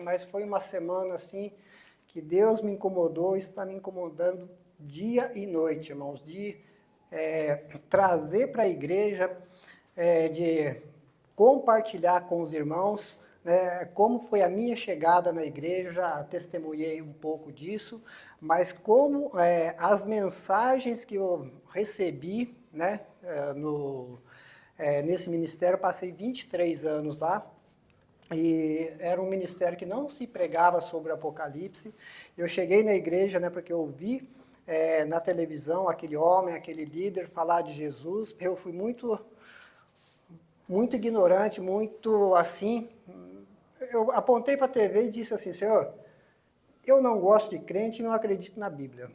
mas foi uma semana assim que Deus me incomodou, está me incomodando dia e noite, irmãos, de trazer para a igreja, de compartilhar com os irmãos, como foi a minha chegada na igreja, já testemunhei um pouco disso, mas como as mensagens que eu recebi, né, nesse ministério, eu passei 23 anos lá, e era um ministério que não se pregava sobre o Apocalipse. Eu cheguei na igreja, né, porque eu vi na televisão aquele homem, aquele líder falar de Jesus. Eu fui muito ignorante, muito assim. Eu apontei para a TV e disse assim: Senhor, eu não gosto de crente e não acredito na Bíblia.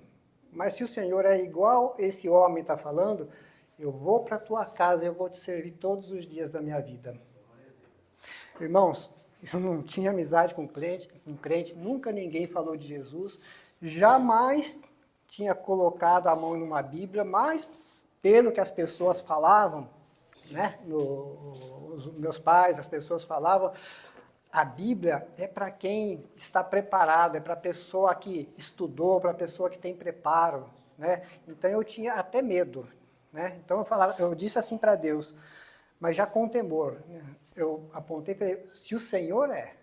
Mas se o Senhor é igual esse homem está falando, eu vou para a tua casa e eu vou te servir todos os dias da minha vida. Irmãos, eu não tinha amizade com crente, nunca ninguém falou de Jesus, jamais tinha colocado a mão numa Bíblia, mas pelo que as pessoas falavam, né, os meus pais, as pessoas falavam, a Bíblia é para quem está preparado, é para a pessoa que estudou, para a pessoa que tem preparo, né? Então eu tinha até medo, né? Então eu disse assim para Deus, mas já com temor, né? Eu apontei para ele, se o Senhor é.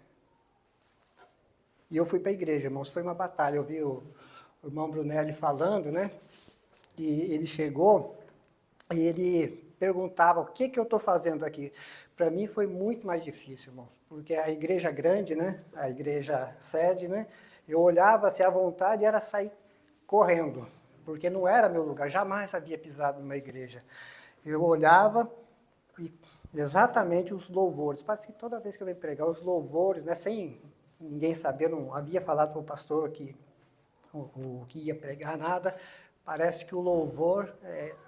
E eu fui para a igreja, irmãos, foi uma batalha. Eu vi o irmão Brunelli falando, né? E ele chegou e ele perguntava, o que eu estou fazendo aqui? Para mim foi muito mais difícil, irmão, porque a igreja grande, né? A igreja sede, né? Eu olhava, se a vontade era sair correndo, porque não era meu lugar, jamais havia pisado numa igreja. Eu olhava e exatamente os louvores. Parece que toda vez que eu venho pregar, os louvores, né, sem ninguém saber, não havia falado para o pastor que o que ia pregar nada, parece que o louvor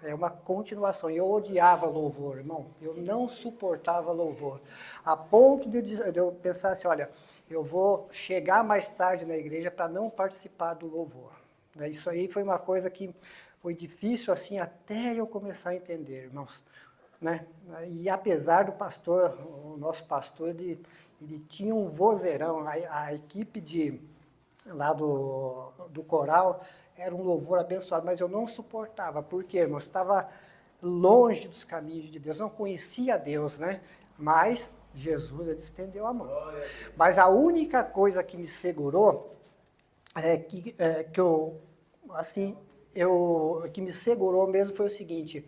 é uma continuação. E eu odiava louvor, irmão. Eu não suportava louvor. A ponto de eu pensar assim, olha, eu vou chegar mais tarde na igreja para não participar do louvor. Isso aí foi uma coisa que foi difícil assim até eu começar a entender, irmãos. Né? E apesar do pastor, o nosso pastor, ele tinha um vozeirão, a equipe lá do coral era um louvor abençoado, mas eu não suportava, porque, irmãos, estava longe dos caminhos de Deus, não conhecia Deus, né? Mas Jesus, ele estendeu a mão. Mas a única coisa que me segurou, que me segurou mesmo foi o seguinte: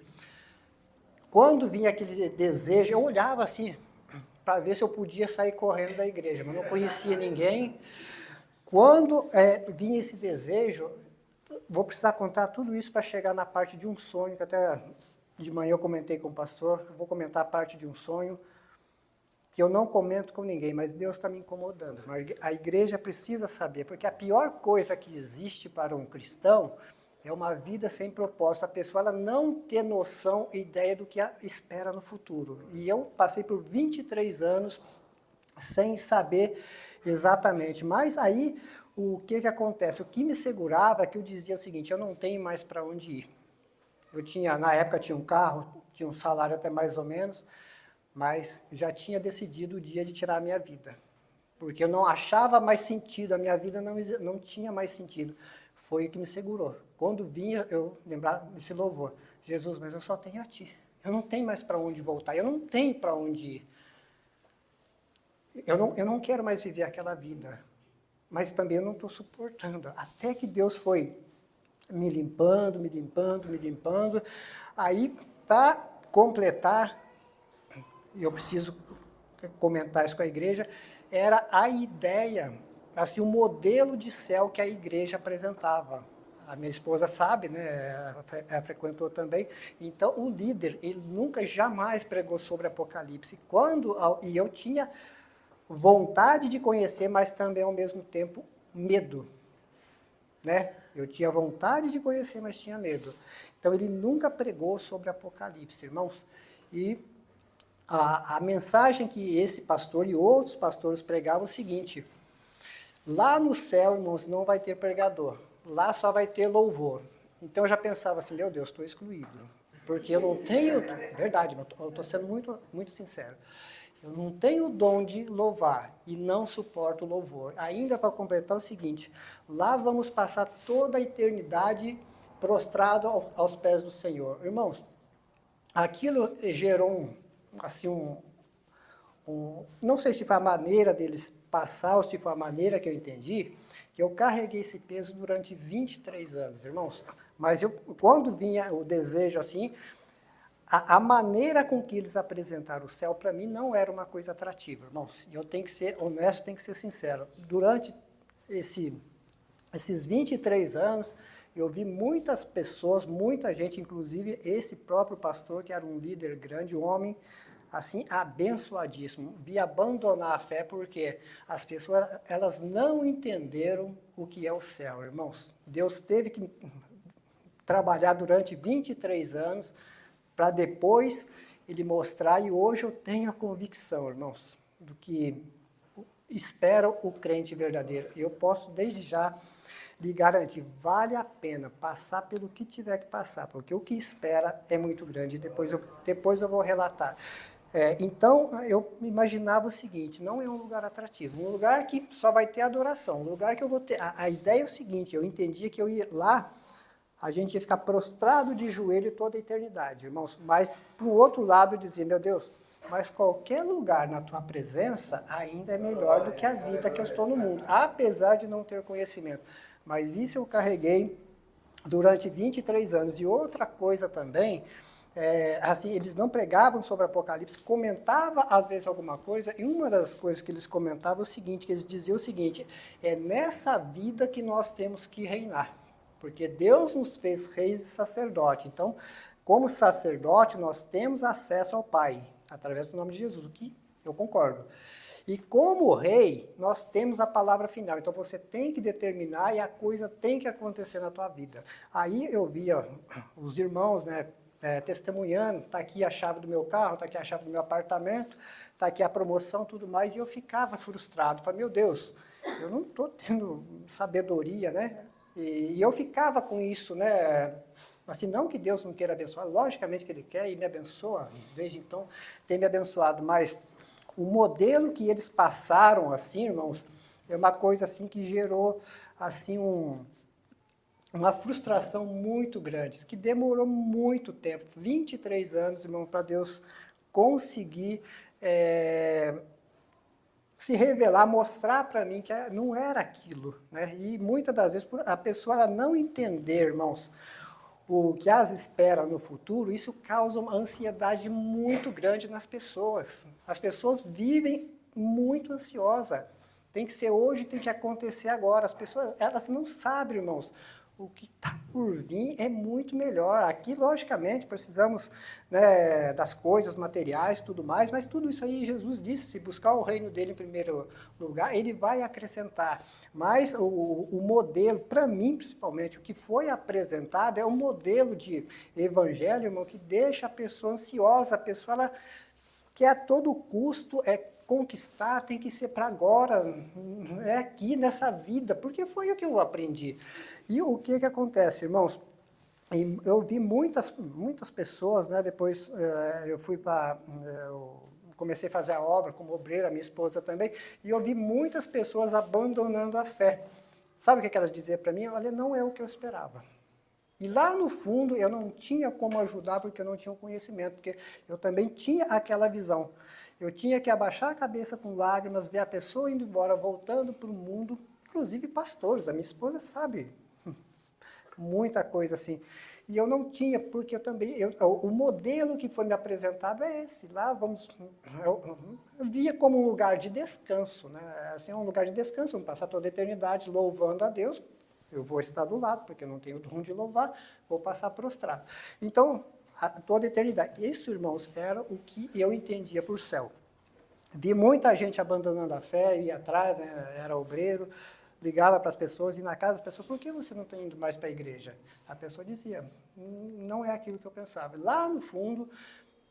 quando vinha aquele desejo, eu olhava assim, para ver se eu podia sair correndo da igreja, mas não conhecia ninguém. Quando vinha esse desejo, vou precisar contar tudo isso para chegar na parte de um sonho, que até de manhã eu comentei com o pastor, eu vou comentar a parte de um sonho, que eu não comento com ninguém, mas Deus está me incomodando. A igreja precisa saber, porque a pior coisa que existe para um cristão é uma vida sem propósito, a pessoa ela não ter noção e ideia do que a espera no futuro. E eu passei por 23 anos sem saber exatamente. Mas aí, o que acontece? O que me segurava é que eu dizia o seguinte: eu não tenho mais para onde ir. Na época tinha um carro, tinha um salário até mais ou menos, mas já tinha decidido o dia de tirar a minha vida. Porque eu não achava mais sentido, a minha vida não tinha mais sentido. Foi o que me segurou. Quando vinha, eu lembrava desse louvor: Jesus, mas eu só tenho a Ti. Eu não tenho mais para onde voltar, eu não tenho para onde ir. Eu não quero mais viver aquela vida, mas também eu não estou suportando. Até que Deus foi me limpando, me limpando, me limpando. Aí, para completar, e eu preciso comentar isso com a igreja, era a ideia, assim, o modelo de céu que a igreja apresentava. A minha esposa sabe, né? Ela frequentou também. Então, o líder, ele nunca, jamais pregou sobre Apocalipse. E eu tinha vontade de conhecer, mas também, ao mesmo tempo, medo. Né? Eu tinha vontade de conhecer, mas tinha medo. Então, ele nunca pregou sobre Apocalipse, irmãos. E a mensagem que esse pastor e outros pastores pregavam é o seguinte: lá no céu, irmãos, não vai ter pregador. Lá só vai ter louvor. Então, eu já pensava assim, meu Deus, estou excluído. Porque eu não tenho... Verdade, eu estou sendo muito, muito sincero. Eu não tenho o dom de louvar e não suporto o louvor. Ainda para completar o seguinte, lá vamos passar toda a eternidade prostrado aos pés do Senhor. Irmãos, aquilo gerou não sei se foi a maneira deles passar ou se foi a maneira que eu entendi, que eu carreguei esse peso durante 23 anos, irmãos. Mas quando vinha o desejo assim, a maneira com que eles apresentaram o céu, para mim, não era uma coisa atrativa, irmãos. E eu tenho que ser honesto, tenho que ser sincero. Durante esses 23 anos, eu vi muitas pessoas, muita gente, inclusive esse próprio pastor, que era um líder grande, um homem, assim, abençoadíssimo, vi abandonar a fé porque as pessoas, elas não entenderam o que é o céu, irmãos. Deus teve que trabalhar durante 23 anos para depois ele mostrar, e hoje eu tenho a convicção, irmãos, do que espera o crente verdadeiro. Eu posso, desde já, lhe garantir, vale a pena passar pelo que tiver que passar, porque o que espera é muito grande. Depois eu vou relatar. Então, eu imaginava o seguinte, não é um lugar atrativo, um lugar que só vai ter adoração, um lugar que eu vou ter... A ideia é o seguinte, eu entendia que eu ia lá, a gente ia ficar prostrado de joelho toda a eternidade, irmãos. Mas, por outro lado, eu dizia, meu Deus, mas qualquer lugar na tua presença ainda é melhor do que a vida que eu estou no mundo, apesar de não ter conhecimento. Mas isso eu carreguei durante 23 anos. E outra coisa também, assim, eles não pregavam sobre Apocalipse, comentavam às vezes alguma coisa, e uma das coisas que eles comentavam é o seguinte, que eles diziam o seguinte, é nessa vida que nós temos que reinar. Porque Deus nos fez reis e sacerdote. Então, como sacerdote, nós temos acesso ao Pai, através do nome de Jesus, o que eu concordo. E como rei, nós temos a palavra final. Então, você tem que determinar e a coisa tem que acontecer na tua vida. Aí eu via os irmãos, né, testemunhando, está aqui a chave do meu carro, está aqui a chave do meu apartamento, está aqui a promoção, tudo mais, e eu ficava frustrado. Falei, meu Deus, eu não estou tendo sabedoria, né? E eu ficava com isso, né? Assim, não que Deus não queira abençoar, logicamente que Ele quer e me abençoa, desde então tem me abençoado, mas o modelo que eles passaram, assim, irmãos, é uma coisa assim que gerou, assim, uma frustração muito grande, que demorou muito tempo, 23 anos, irmão, para Deus conseguir se revelar, mostrar para mim que não era aquilo, né? E muitas das vezes a pessoa ela não entender, irmãos, o que as espera no futuro, isso causa uma ansiedade muito grande nas pessoas. As pessoas vivem muito ansiosas. Tem que ser hoje, tem que acontecer agora. As pessoas, elas não sabem, irmãos. O que está por vir é muito melhor. Aqui, logicamente, precisamos, né, das coisas materiais, tudo mais, mas tudo isso aí Jesus disse, se buscar o reino dele em primeiro lugar, ele vai acrescentar. Mas o modelo, para mim principalmente, o que foi apresentado é um modelo de evangelho, irmão, que deixa a pessoa ansiosa, a pessoa ela quer a todo custo conquistar, tem que ser para agora, é aqui nessa vida, porque foi o que eu aprendi. E o que acontece, irmãos? Eu vi muitas pessoas, né? Depois eu fui para... comecei a fazer a obra como obreiro, a minha esposa também, e eu vi muitas pessoas abandonando a fé. Sabe o que elas diziam para mim? Olha, não é o que eu esperava. E lá no fundo eu não tinha como ajudar porque eu não tinha o conhecimento, porque eu também tinha aquela visão. Eu tinha que abaixar a cabeça com lágrimas, ver a pessoa indo embora, voltando para o mundo, inclusive pastores, a minha esposa sabe muita coisa assim. E eu não tinha, porque eu também, o modelo que foi me apresentado é esse. Lá eu via como um lugar de descanso, né? Assim, um lugar de descanso, vamos passar toda a eternidade louvando a Deus. Eu vou estar do lado, porque eu não tenho o dom de louvar, vou passar prostrado. Então, toda a eternidade. Isso, irmãos, era o que eu entendia por céu. Vi muita gente abandonando a fé, ia atrás, né, era obreiro, ligava para as pessoas, e na casa das pessoas, por que você não está indo mais para a igreja? A pessoa dizia, não é aquilo que eu pensava. Lá no fundo,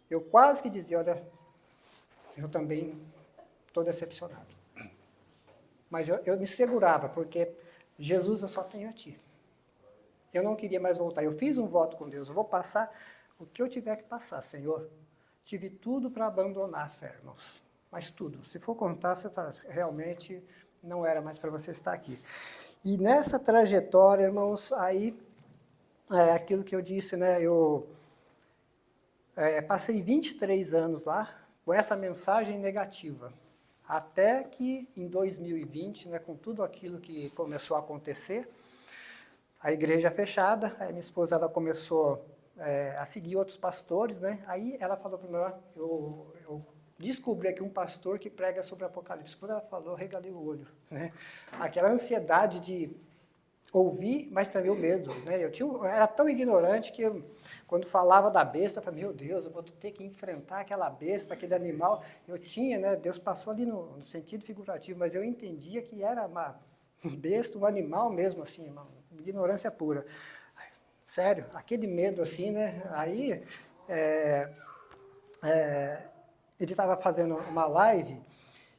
eu quase que dizia, olha, eu também estou decepcionado. Mas eu me segurava, porque Jesus, eu só tenho a ti. Eu não queria mais voltar. Eu fiz um voto com Deus, eu vou passar o que eu tiver que passar, Senhor. Tive tudo para abandonar a fé, irmãos. mas tudo. Se for contar, você fala, realmente não era mais para você estar aqui. E nessa trajetória, irmãos, aí, aquilo que eu disse, né, eu passei 23 anos lá com essa mensagem negativa. Até que em 2020, né, com tudo aquilo que começou a acontecer, a igreja fechada, aí minha esposa ela começou a seguir outros pastores, né? Aí ela falou para mim, eu descobri aqui um pastor que prega sobre Apocalipse. Quando ela falou, eu regalei o olho, né? Aquela ansiedade de ouvir, mas também o medo, né? Eu era tão ignorante que quando falava da besta, eu falei, meu Deus, eu vou ter que enfrentar aquela besta, aquele animal. Eu tinha, né? Deus passou ali no sentido figurativo, mas eu entendia que era uma besta, um animal mesmo, assim, uma ignorância pura. Sério, aquele medo assim, né? Aí, ele estava fazendo uma live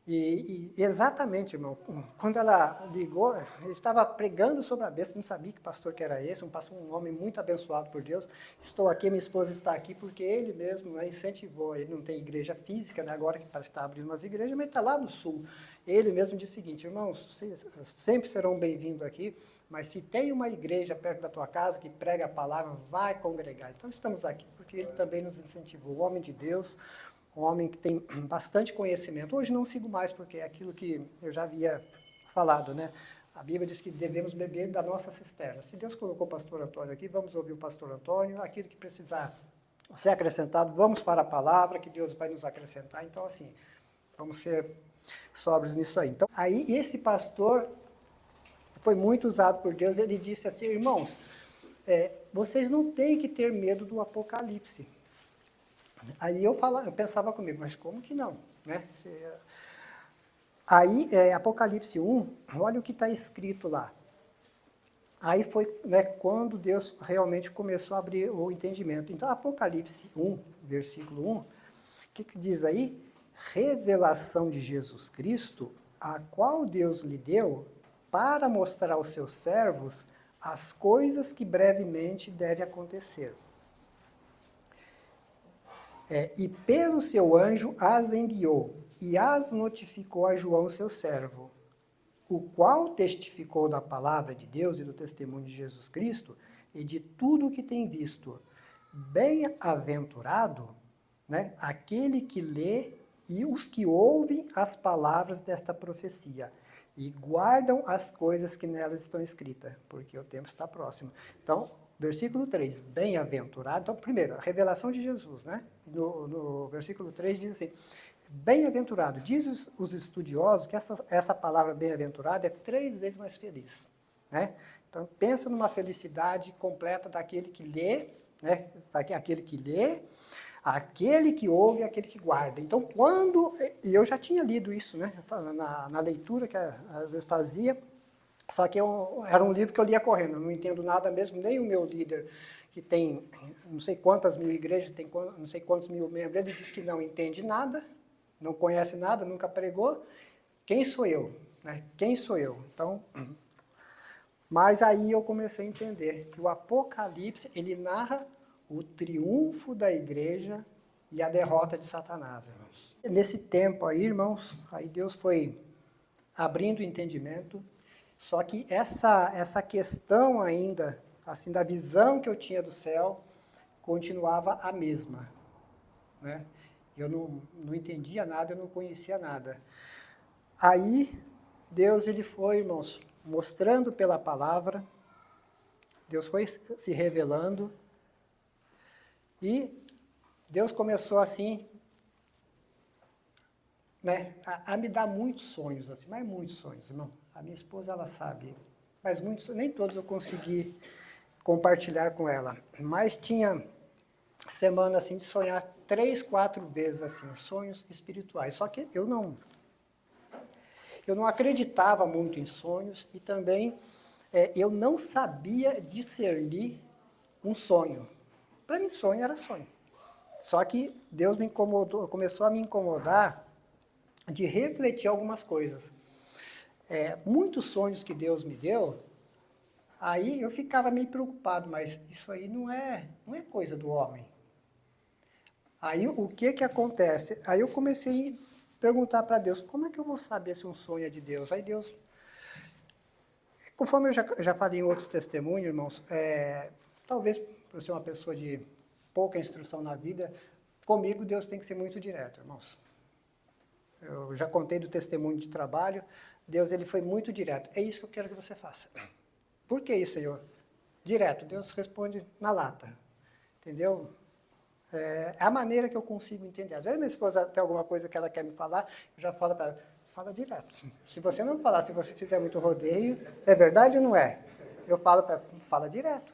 e exatamente, irmão, quando ela ligou, ele estava pregando sobre a besta, não sabia que pastor que era esse, um homem muito abençoado por Deus. Estou aqui, minha esposa está aqui, porque ele mesmo, né, incentivou, ele não tem igreja física, né, agora que parece que está abrindo umas igrejas, mas está lá no sul. Ele mesmo disse o seguinte, irmãos, vocês sempre serão bem-vindos aqui, mas se tem uma igreja perto da tua casa que prega a palavra, vai congregar. Então estamos aqui, porque ele também nos incentivou, o homem de Deus, um homem que tem bastante conhecimento. Hoje não sigo mais, porque é aquilo que eu já havia falado, né? A Bíblia diz que devemos beber da nossa cisterna. Se Deus colocou o pastor Antônio aqui, vamos ouvir o pastor Antônio. Aquilo que precisar ser acrescentado, vamos para a palavra, que Deus vai nos acrescentar. Então, assim, vamos ser sóbrios nisso aí. Então, aí esse pastor foi muito usado por Deus. Ele disse assim, irmãos, vocês não têm que ter medo do Apocalipse. Aí eu pensava comigo, mas como que não? Né? Aí, Apocalipse 1, olha o que está escrito lá. Aí foi, né, quando Deus realmente começou a abrir o entendimento. Então, Apocalipse 1, versículo 1, o que diz aí? Revelação de Jesus Cristo, a qual Deus lhe deu para mostrar aos seus servos as coisas que brevemente devem acontecer. E pelo seu anjo as enviou, e as notificou a João, seu servo, o qual testificou da palavra de Deus e do testemunho de Jesus Cristo, e de tudo o que tem visto. Bem-aventurado, né, aquele que lê e os que ouvem as palavras desta profecia, e guardam as coisas que nelas estão escritas, porque o tempo está próximo. Então, versículo 3, bem-aventurado. Então, primeiro, a revelação de Jesus, né? No versículo 3 diz assim, bem-aventurado. Diz os estudiosos que essa palavra bem-aventurado é 3 vezes mais feliz, né? Então, pensa numa felicidade completa daquele que lê, né? Aquele que lê, aquele que ouve e aquele que guarda. Então, e eu já tinha lido isso, né? Na leitura que às vezes fazia, só que era um livro que eu lia correndo, eu não entendo nada mesmo, nem o meu líder, que tem não sei quantas mil igrejas, tem não sei quantos mil membros, ele diz que não entende nada, não conhece nada, nunca pregou. Quem sou eu? Né? Quem sou eu? Então, mas aí eu comecei a entender que o Apocalipse, ele narra o triunfo da igreja e a derrota de Satanás, irmãos. Nesse tempo aí, irmãos, aí Deus foi abrindo o entendimento, só que essa questão ainda, assim, da visão que eu tinha do céu, continuava a mesma, né? Eu não entendia nada, eu não conhecia nada. Aí, Deus, ele foi, irmãos, mostrando pela palavra, Deus foi se revelando, e Deus começou assim, né, a me dar muitos sonhos, assim, mas muitos sonhos, irmão. A minha esposa, ela sabe, mas muitos, nem todos eu consegui compartilhar com ela. Mas tinha semana assim de sonhar 3, 4 vezes assim, sonhos espirituais. Só que eu não acreditava muito em sonhos e também eu não sabia discernir um sonho. Para mim, sonho era sonho. Só que Deus começou a me incomodar de refletir algumas coisas. Muitos sonhos que Deus me deu, aí eu ficava meio preocupado, mas isso aí não é coisa do homem. Aí o que acontece? Aí eu comecei perguntar para Deus, como é que eu vou saber se um sonho é de Deus? Aí Deus, conforme eu já falei em outros testemunhos, irmãos, talvez por ser uma pessoa de pouca instrução na vida, comigo Deus tem que ser muito direto, irmãos. Eu já contei do testemunho de trabalho, Deus ele foi muito direto. É isso que eu quero que você faça. Por que isso, Senhor? Direto, Deus responde na lata, entendeu? É a maneira que eu consigo entender. Às vezes minha esposa tem alguma coisa que ela quer me falar, eu já falo para ela, fala direto. Se você não falar, se você fizer muito rodeio, é verdade ou não é? Eu falo para ela, fala direto.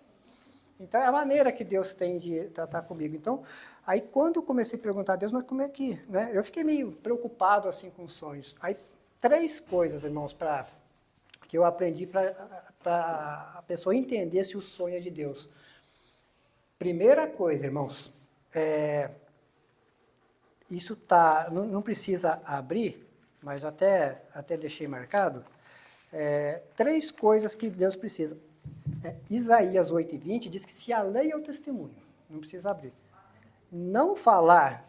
Então, é a maneira que Deus tem de tratar comigo. Então, aí quando eu comecei a perguntar a Deus, mas como é que, né? Eu fiquei meio preocupado, assim, com sonhos. Aí, 3 coisas, irmãos, que eu aprendi para a pessoa entender se o sonho é de Deus. Primeira coisa, irmãos, isso não precisa abrir, mas até deixei marcado. 3 coisas que Deus precisa. Isaías 8:20 diz que se a lei é o testemunho, não precisa abrir, não falar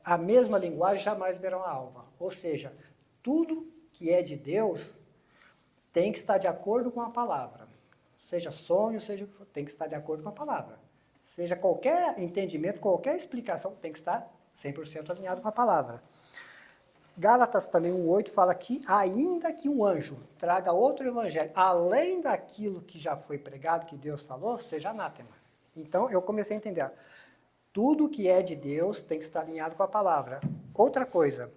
a mesma linguagem, jamais verão a alva. Ou seja, tudo que é de Deus tem que estar de acordo com a palavra. Seja sonho, tem que estar de acordo com a palavra. Seja qualquer entendimento, qualquer explicação, tem que estar 100% alinhado com a palavra. Gálatas também 1:8 fala que ainda que um anjo traga outro evangelho, além daquilo que já foi pregado, que Deus falou, seja anátema. Então eu comecei a entender, tudo que é de Deus tem que estar alinhado com a palavra. Outra coisa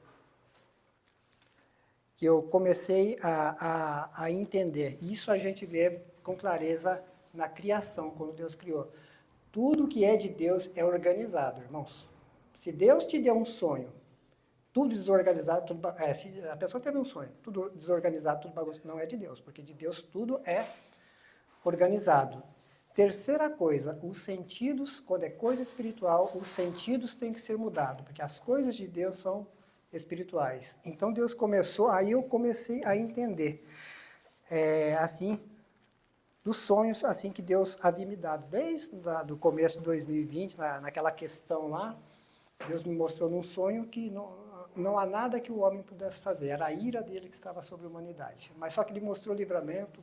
que eu comecei a entender, isso a gente vê com clareza na criação, quando Deus criou. Tudo que é de Deus é organizado, irmãos. Se Deus te deu um sonho, tudo desorganizado, se a pessoa teve um sonho, tudo desorganizado, tudo bagunçado, não é de Deus, porque de Deus tudo é organizado. Terceira coisa, os sentidos, quando é coisa espiritual, os sentidos têm que ser mudados, porque as coisas de Deus são espirituais. Então Deus começou, aí eu comecei a entender, assim, dos sonhos assim que Deus havia me dado. Desde o começo de 2020, naquela questão lá, Deus me mostrou num sonho que não há nada que o homem pudesse fazer, era a ira dele que estava sobre a humanidade. Mas só que ele mostrou livramento,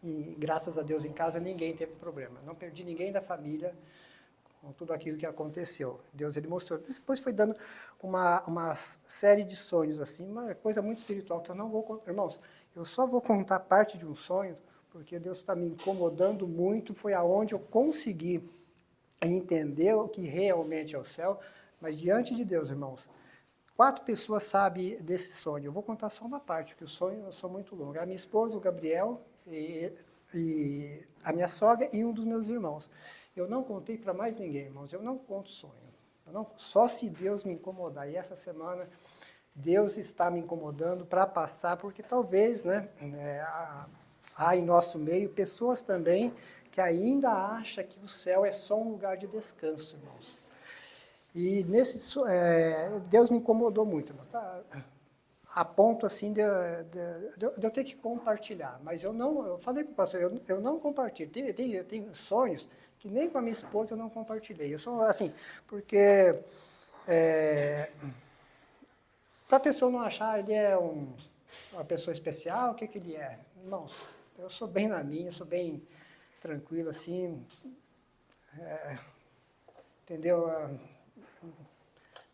e graças a Deus em casa ninguém teve problema. Não perdi ninguém da família com tudo aquilo que aconteceu. Deus ele mostrou. Depois foi dando uma série de sonhos, assim, uma coisa muito espiritual que eu não vou contar. Irmãos, eu só vou contar parte de um sonho, porque Deus está me incomodando muito, foi aonde eu consegui entender o que realmente é o céu, mas diante de Deus, irmãos, 4 pessoas sabem desse sonho. Eu vou contar só uma parte, porque os sonhos são muito longos. A minha esposa, o Gabriel, e a minha sogra e um dos meus irmãos. Eu não contei para mais ninguém, irmãos. Eu não conto sonho. Só se Deus me incomodar. E essa semana, Deus está me incomodando para passar, porque talvez, né, há em nosso meio pessoas também que ainda acham que o céu é só um lugar de descanso, irmãos. E Deus me incomodou muito, irmão, tá? A ponto assim de eu ter que compartilhar. Mas eu falei para o pastor, eu não compartilho. Tem sonhos que nem com a minha esposa eu não compartilhei. Eu sou assim, porque para a pessoa não achar ele é uma pessoa especial, o que ele é? Irmãos, eu sou bem na minha, sou bem tranquilo assim, entendeu?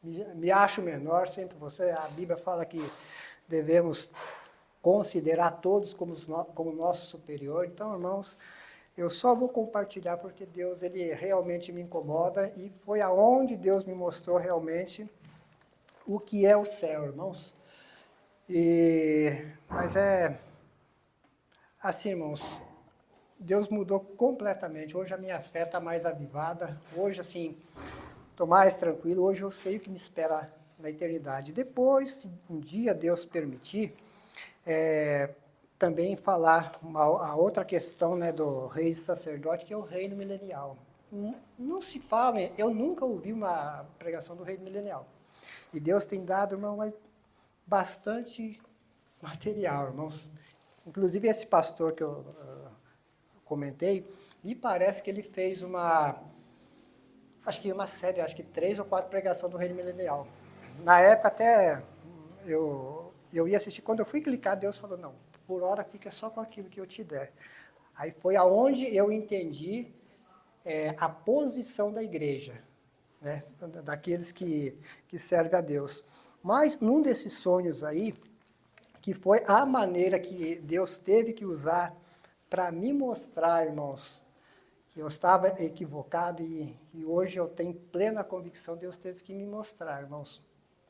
Me acho menor, sempre a Bíblia fala que devemos considerar todos como nosso superior. Então, irmãos, eu só vou compartilhar porque Deus ele realmente me incomoda e foi aonde Deus me mostrou realmente o que é o céu, irmãos. Mas assim, irmãos, Deus mudou completamente. Hoje a minha fé está mais avivada. Hoje, assim, estou mais tranquilo. Hoje eu sei o que me espera na eternidade. Depois, se um dia Deus permitir, também falar a outra questão, né, do rei e sacerdote, que é o reino milenial. Não se fala, eu nunca ouvi uma pregação do reino milenial. E Deus tem dado, irmão, bastante material, irmãos. Inclusive esse pastor que eu comentei, me parece que ele fez uma série, acho que 3 ou 4 pregações do reino milenial. na época até eu ia assistir, quando eu fui clicar, Deus falou, não, por hora fica só com aquilo que eu te der. Aí foi aonde eu entendi a posição da igreja, né, daqueles que servem a Deus. Mas num desses sonhos aí, que foi a maneira que Deus teve que usar para me mostrar, irmãos, que eu estava equivocado e hoje eu tenho plena convicção, Deus teve que me mostrar, irmãos,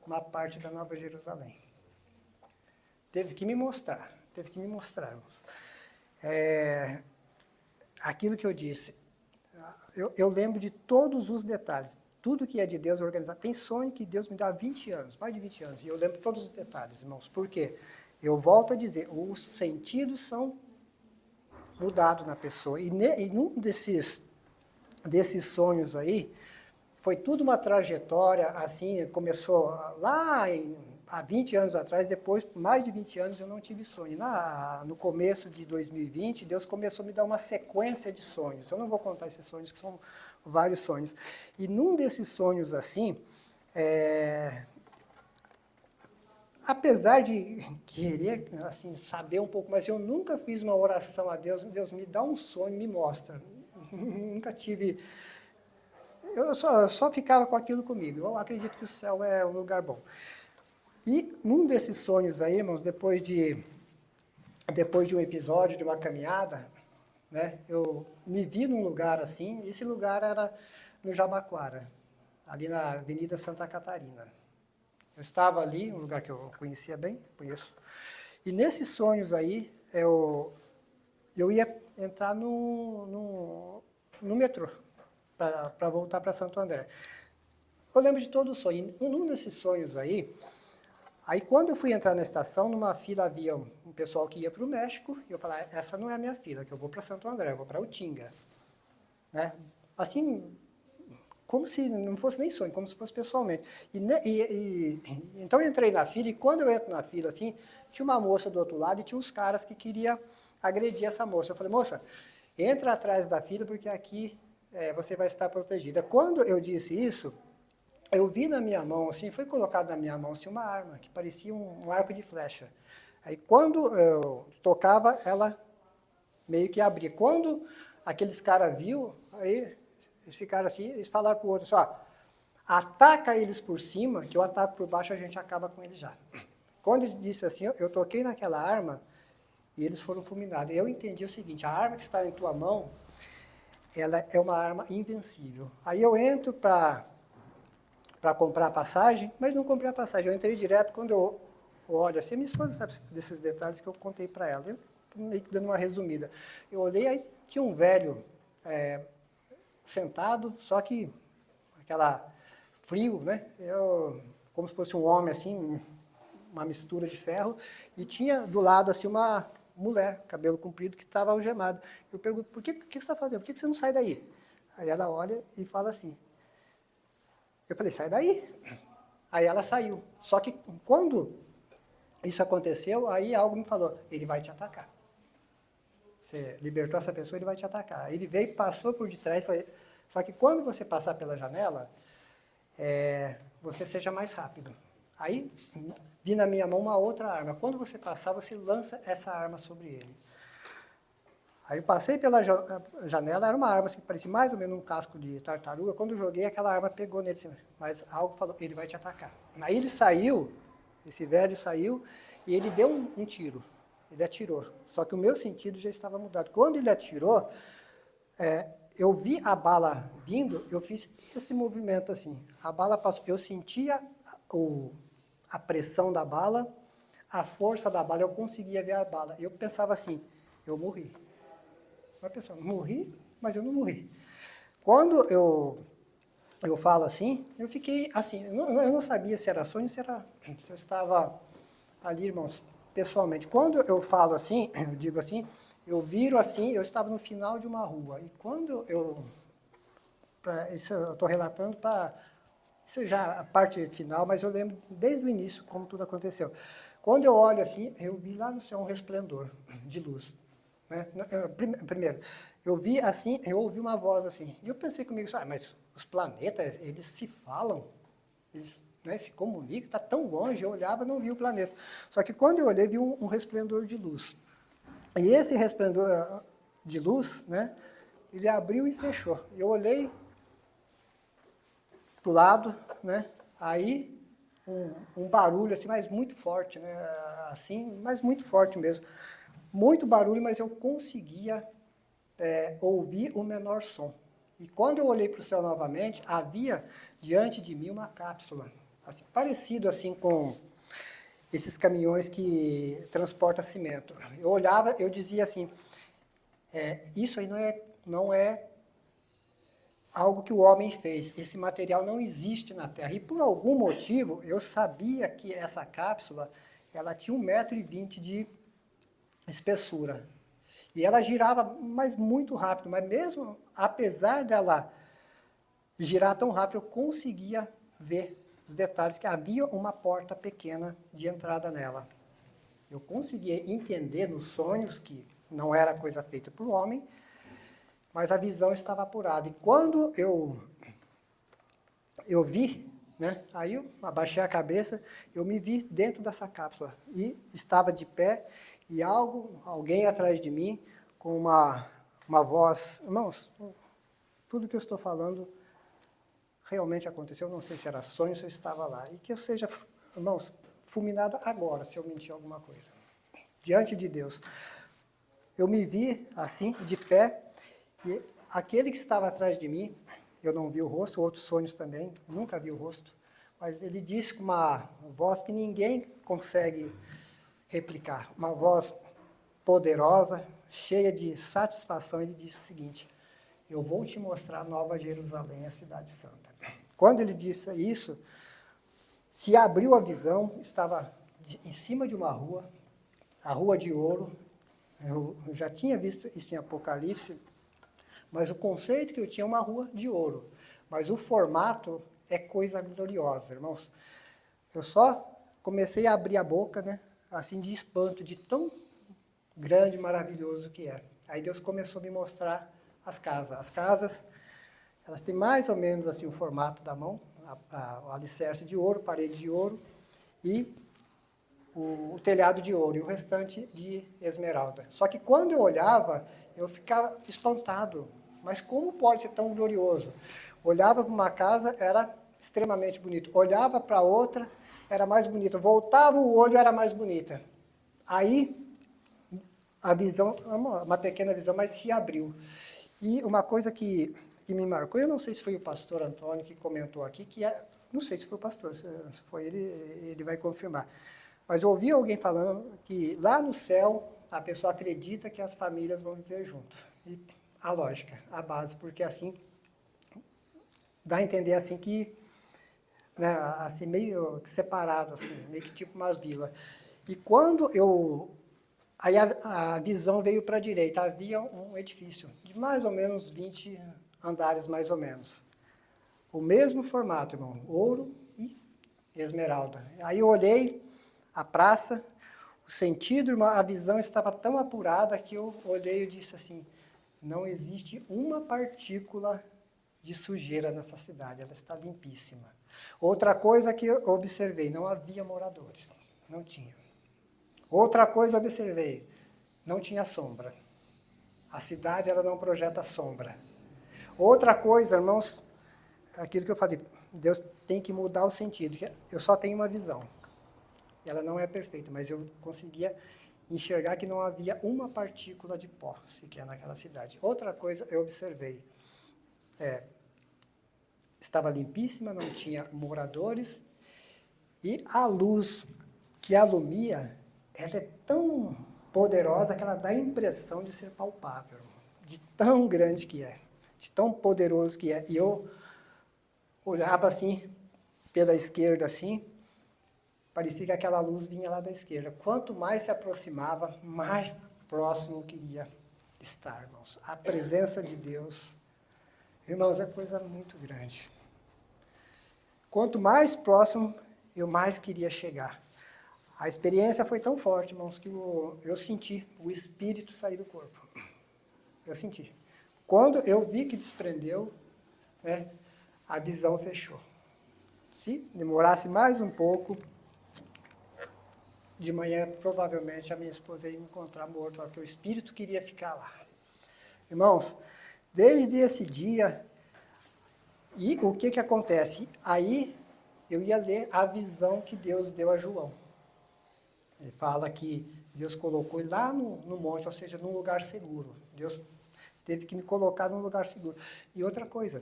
uma parte da Nova Jerusalém. Teve que me mostrar, irmãos. Aquilo que eu disse, eu lembro de todos os detalhes, tudo que é de Deus organizado. Tem sonho que Deus me dá há 20 anos, mais de 20 anos, e eu lembro todos os detalhes, irmãos. Por quê? Eu volto a dizer, os sentidos são mudados na pessoa. E num desses sonhos aí, foi tudo uma trajetória, assim, começou lá há 20 anos atrás, depois, mais de 20 anos, eu não tive sonho. No começo de 2020, Deus começou a me dar uma sequência de sonhos. Eu não vou contar esses sonhos, que são vários sonhos. E num desses sonhos, assim, apesar de querer, assim, saber um pouco, mas eu nunca fiz uma oração a Deus, Deus me dá um sonho, me mostra. Nunca tive... Eu só ficava com aquilo comigo. Eu acredito que o céu é um lugar bom. E num desses sonhos aí, irmãos, depois de um episódio, de uma caminhada, né, eu me vi num lugar assim, e esse lugar era no Jabaquara, ali na Avenida Santa Catarina. Eu estava ali, um lugar que eu conhecia bem, conheço. E nesses sonhos aí, eu ia entrar no metrô, para voltar para Santo André. Eu lembro de todo o sonho. Num desses sonhos aí quando eu fui entrar na estação, numa fila havia um pessoal que ia para o México, e eu falei, essa não é a minha fila, que eu vou para Santo André, eu vou para Utinga. Né? Assim, como se não fosse nem sonho, como se fosse pessoalmente. Então eu entrei na fila, e quando eu entro na fila, assim, tinha uma moça do outro lado, e tinha uns caras que queriam agredir essa moça. Eu falei, moça, entra atrás da fila, porque aqui você vai estar protegida. Quando eu disse isso, eu vi na minha mão, assim, foi colocado na minha mão assim, uma arma, que parecia um arco de flecha. Aí quando eu tocava, ela meio que abria. Quando aqueles caras viu, aí eles ficaram assim, eles falaram pro outro, assim, ó, ataca eles por cima, que eu ataco por baixo, a gente acaba com eles já. Quando eles disse assim, eu toquei naquela arma, e eles foram fulminados. Eu entendi o seguinte, a arma que está em tua mão, ela é uma arma invencível. Aí eu entro para comprar a passagem, mas não comprei a passagem. Eu entrei direto, quando eu olho assim, minha esposa sabe desses detalhes que eu contei para ela. Eu meio que dando uma resumida. Eu olhei, aí tinha um velho sentado, só que aquela frio, né? Como se fosse um homem assim, uma mistura de ferro, e tinha do lado assim uma mulher, cabelo comprido, que estava algemado. Eu pergunto, o que você está fazendo? Por que você não sai daí? Aí ela olha e fala assim, eu falei, sai daí. Aí ela saiu. Só que quando isso aconteceu, aí algo me falou, ele vai te atacar. Você libertou essa pessoa, ele vai te atacar. Aí ele veio, passou por detrás, só que quando você passar pela janela, você seja mais rápido. Aí vi na minha mão uma outra arma. Quando você passar, você lança essa arma sobre ele. Aí eu passei pela janela, era uma arma assim, que parecia mais ou menos um casco de tartaruga. Quando eu joguei, aquela arma pegou nele, assim, mas algo falou, ele vai te atacar. Aí ele saiu, esse velho saiu, e ele deu um tiro. Ele atirou. Só que o meu sentido já estava mudado. Quando ele atirou, eu vi a bala vindo, eu fiz esse movimento assim. A bala passou, eu sentia a pressão da bala, a força da bala, eu conseguia ver a bala. Eu pensava assim, eu morri. Vai pensando, morri, mas eu não morri. Quando eu falo assim, eu fiquei assim, eu não sabia se era sonho, se eu estava ali, irmãos, pessoalmente. Quando eu falo assim, eu digo assim, eu viro assim, eu estava no final de uma rua. E quando isso eu estou relatando para, isso já a parte final, mas eu lembro desde o início como tudo aconteceu. Quando eu olho assim, eu vi lá no céu um resplendor de luz. Né? Primeiro, eu vi assim, eu ouvi uma voz assim, e eu pensei comigo, mas os planetas, eles se falam, né, se comunica, está tão longe, eu olhava e não via o planeta. Só que quando eu olhei, vi um resplendor de luz. E esse resplendor de luz, né, ele abriu e fechou. Eu olhei para o lado, né, aí um barulho assim, mas muito forte, né, assim, mas muito forte mesmo. Muito barulho, mas eu conseguia ouvir o menor som. E quando eu olhei para o céu novamente, havia diante de mim uma cápsula, assim, parecido assim com esses caminhões que transportam cimento. Eu olhava, eu dizia assim, isso aí não é algo que o homem fez, esse material não existe na Terra. E por algum motivo, eu sabia que essa cápsula, ela tinha 1,20 m de espessura. E ela girava, mas muito rápido, mas mesmo apesar dela girar tão rápido, eu conseguia ver os detalhes, que havia uma porta pequena de entrada nela. Eu conseguia entender nos sonhos que não era coisa feita por homem, mas a visão estava apurada. E quando eu vi, né, aí eu abaixei a cabeça, eu me vi dentro dessa cápsula e estava de pé e alguém atrás de mim com uma voz, irmãos, tudo que eu estou falando realmente aconteceu, eu não sei se era sonho, se eu estava lá, e que eu seja, irmãos, fulminado agora, se eu mentir alguma coisa, diante de Deus. Eu me vi assim, de pé, e aquele que estava atrás de mim, eu não vi o rosto, outros sonhos também, nunca vi o rosto, mas ele disse com uma voz que ninguém consegue replicar, uma voz poderosa, cheia de satisfação, ele disse o seguinte: eu vou te mostrar Nova Jerusalém, a cidade santa. Quando ele disse isso, se abriu a visão, estava em cima de uma rua, a Rua de Ouro. Eu já tinha visto isso em Apocalipse, mas o conceito que eu tinha é uma rua de ouro. Mas o formato é coisa gloriosa, irmãos. Eu só comecei a abrir a boca, né, assim de espanto, de tão grande e maravilhoso que é. Aí Deus começou a me mostrar as casas. As casas, elas têm mais ou menos assim o formato da mão, o alicerce de ouro, parede de ouro e o telhado de ouro e o restante de esmeralda. Só que quando eu olhava, eu ficava espantado. Mas como pode ser tão glorioso? Olhava para uma casa, era extremamente bonito. Olhava para outra, era mais bonita. Voltava o olho, era mais bonita. Aí a visão, uma pequena visão, mas se abriu. E uma coisa que me marcou, eu não sei se foi o pastor Antônio que comentou aqui, não sei se foi o pastor, se foi ele vai confirmar. Mas eu ouvi alguém falando que lá no céu a pessoa acredita que as famílias vão viver junto. E a lógica, a base, porque assim dá a entender assim que, né, assim meio separado, assim, meio que tipo umas vilas. E quando aí a visão veio para a direita, havia um edifício de mais ou menos 20 andares, mais ou menos. O mesmo formato, irmão, ouro e esmeralda. Aí eu olhei a praça, o sentido, irmão, a visão estava tão apurada que eu olhei e disse assim, não existe uma partícula de sujeira nessa cidade, ela está limpíssima. Outra coisa que eu observei, não havia moradores, não tinha. Outra coisa eu observei, não tinha sombra. A cidade ela não projeta sombra. Outra coisa, irmãos, aquilo que eu falei, Deus tem que mudar o sentido. Eu só tenho uma visão. Ela não é perfeita, mas eu conseguia enxergar que não havia uma partícula de pó sequer naquela cidade. Outra coisa eu observei, estava limpíssima, não tinha moradores, e a luz que alumia, ela é tão poderosa que ela dá a impressão de ser palpável, de tão grande que é, de tão poderoso que é. E eu olhava assim, pela esquerda assim, parecia que aquela luz vinha lá da esquerda. Quanto mais se aproximava, mais próximo eu queria estar, irmãos. A presença de Deus, irmãos, é coisa muito grande. Quanto mais próximo, eu mais queria chegar. A experiência foi tão forte, irmãos, que eu senti o espírito sair do corpo. Eu senti. Quando eu vi que desprendeu, né, a visão fechou. Se demorasse mais um pouco, de manhã, provavelmente, a minha esposa ia me encontrar morto, porque o espírito queria ficar lá. Irmãos, desde esse dia, e o que acontece? Aí, eu ia ler a visão que Deus deu a João. Ele fala que Deus colocou ele lá no monte, ou seja, num lugar seguro. Deus teve que me colocar num lugar seguro. E outra coisa,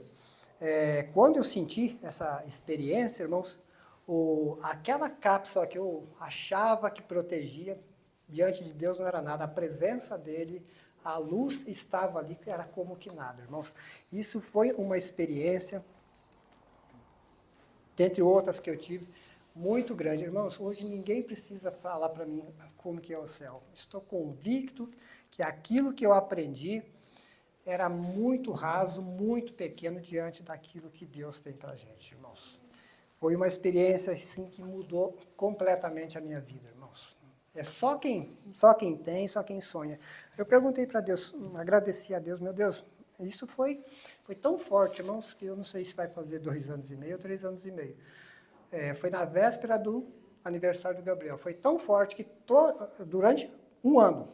quando eu senti essa experiência, irmãos, aquela cápsula que eu achava que protegia, diante de Deus não era nada. A presença dele, a luz estava ali, que era como que nada, irmãos. Isso foi uma experiência, dentre outras que eu tive, muito grande. Irmãos, hoje ninguém precisa falar para mim como que é o céu. Estou convicto que aquilo que eu aprendi era muito raso, muito pequeno diante daquilo que Deus tem para a gente, irmãos. Foi uma experiência assim que mudou completamente a minha vida, irmãos. É só quem tem, só quem sonha. Eu perguntei para Deus, agradeci a Deus, meu Deus, isso foi tão forte, irmãos, que eu não sei se vai fazer 2 anos e meio ou 3 anos e meio. Foi na véspera do aniversário do Gabriel. Foi tão forte que durante um ano,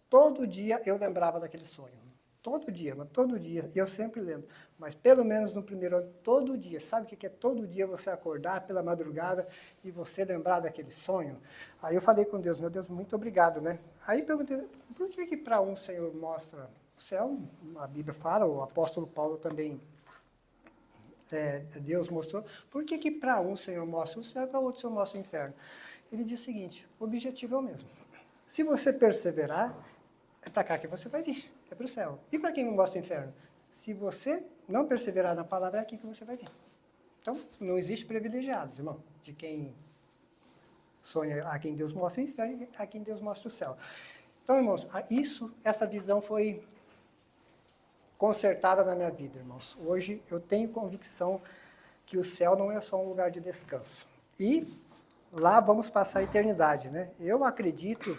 todo dia eu lembrava daquele sonho. Todo dia, mas todo dia. E eu sempre lembro. Mas pelo menos no primeiro ano, todo dia. Sabe o que é todo dia você acordar pela madrugada e você lembrar daquele sonho? Aí eu falei com Deus, meu Deus, muito obrigado, né? Aí perguntei, por que para um o Senhor mostra o céu? A Bíblia fala, o apóstolo Paulo também, Deus mostrou. Por que para um o Senhor mostra o céu e para outro o Senhor mostra o inferno? Ele diz o seguinte, o objetivo é o mesmo. Se você perseverar, é para cá que você vai vir, é para o céu. E para quem não gosta do inferno? Se você não perseverar na palavra, é aqui que você vai vir. Então, não existe privilegiados, irmão, de quem sonha, a quem Deus mostra o inferno, a quem Deus mostra o céu. Então, irmãos, essa visão foi consertada na minha vida, irmãos. Hoje eu tenho convicção que o céu não é só um lugar de descanso. E lá vamos passar a eternidade, né? Eu acredito.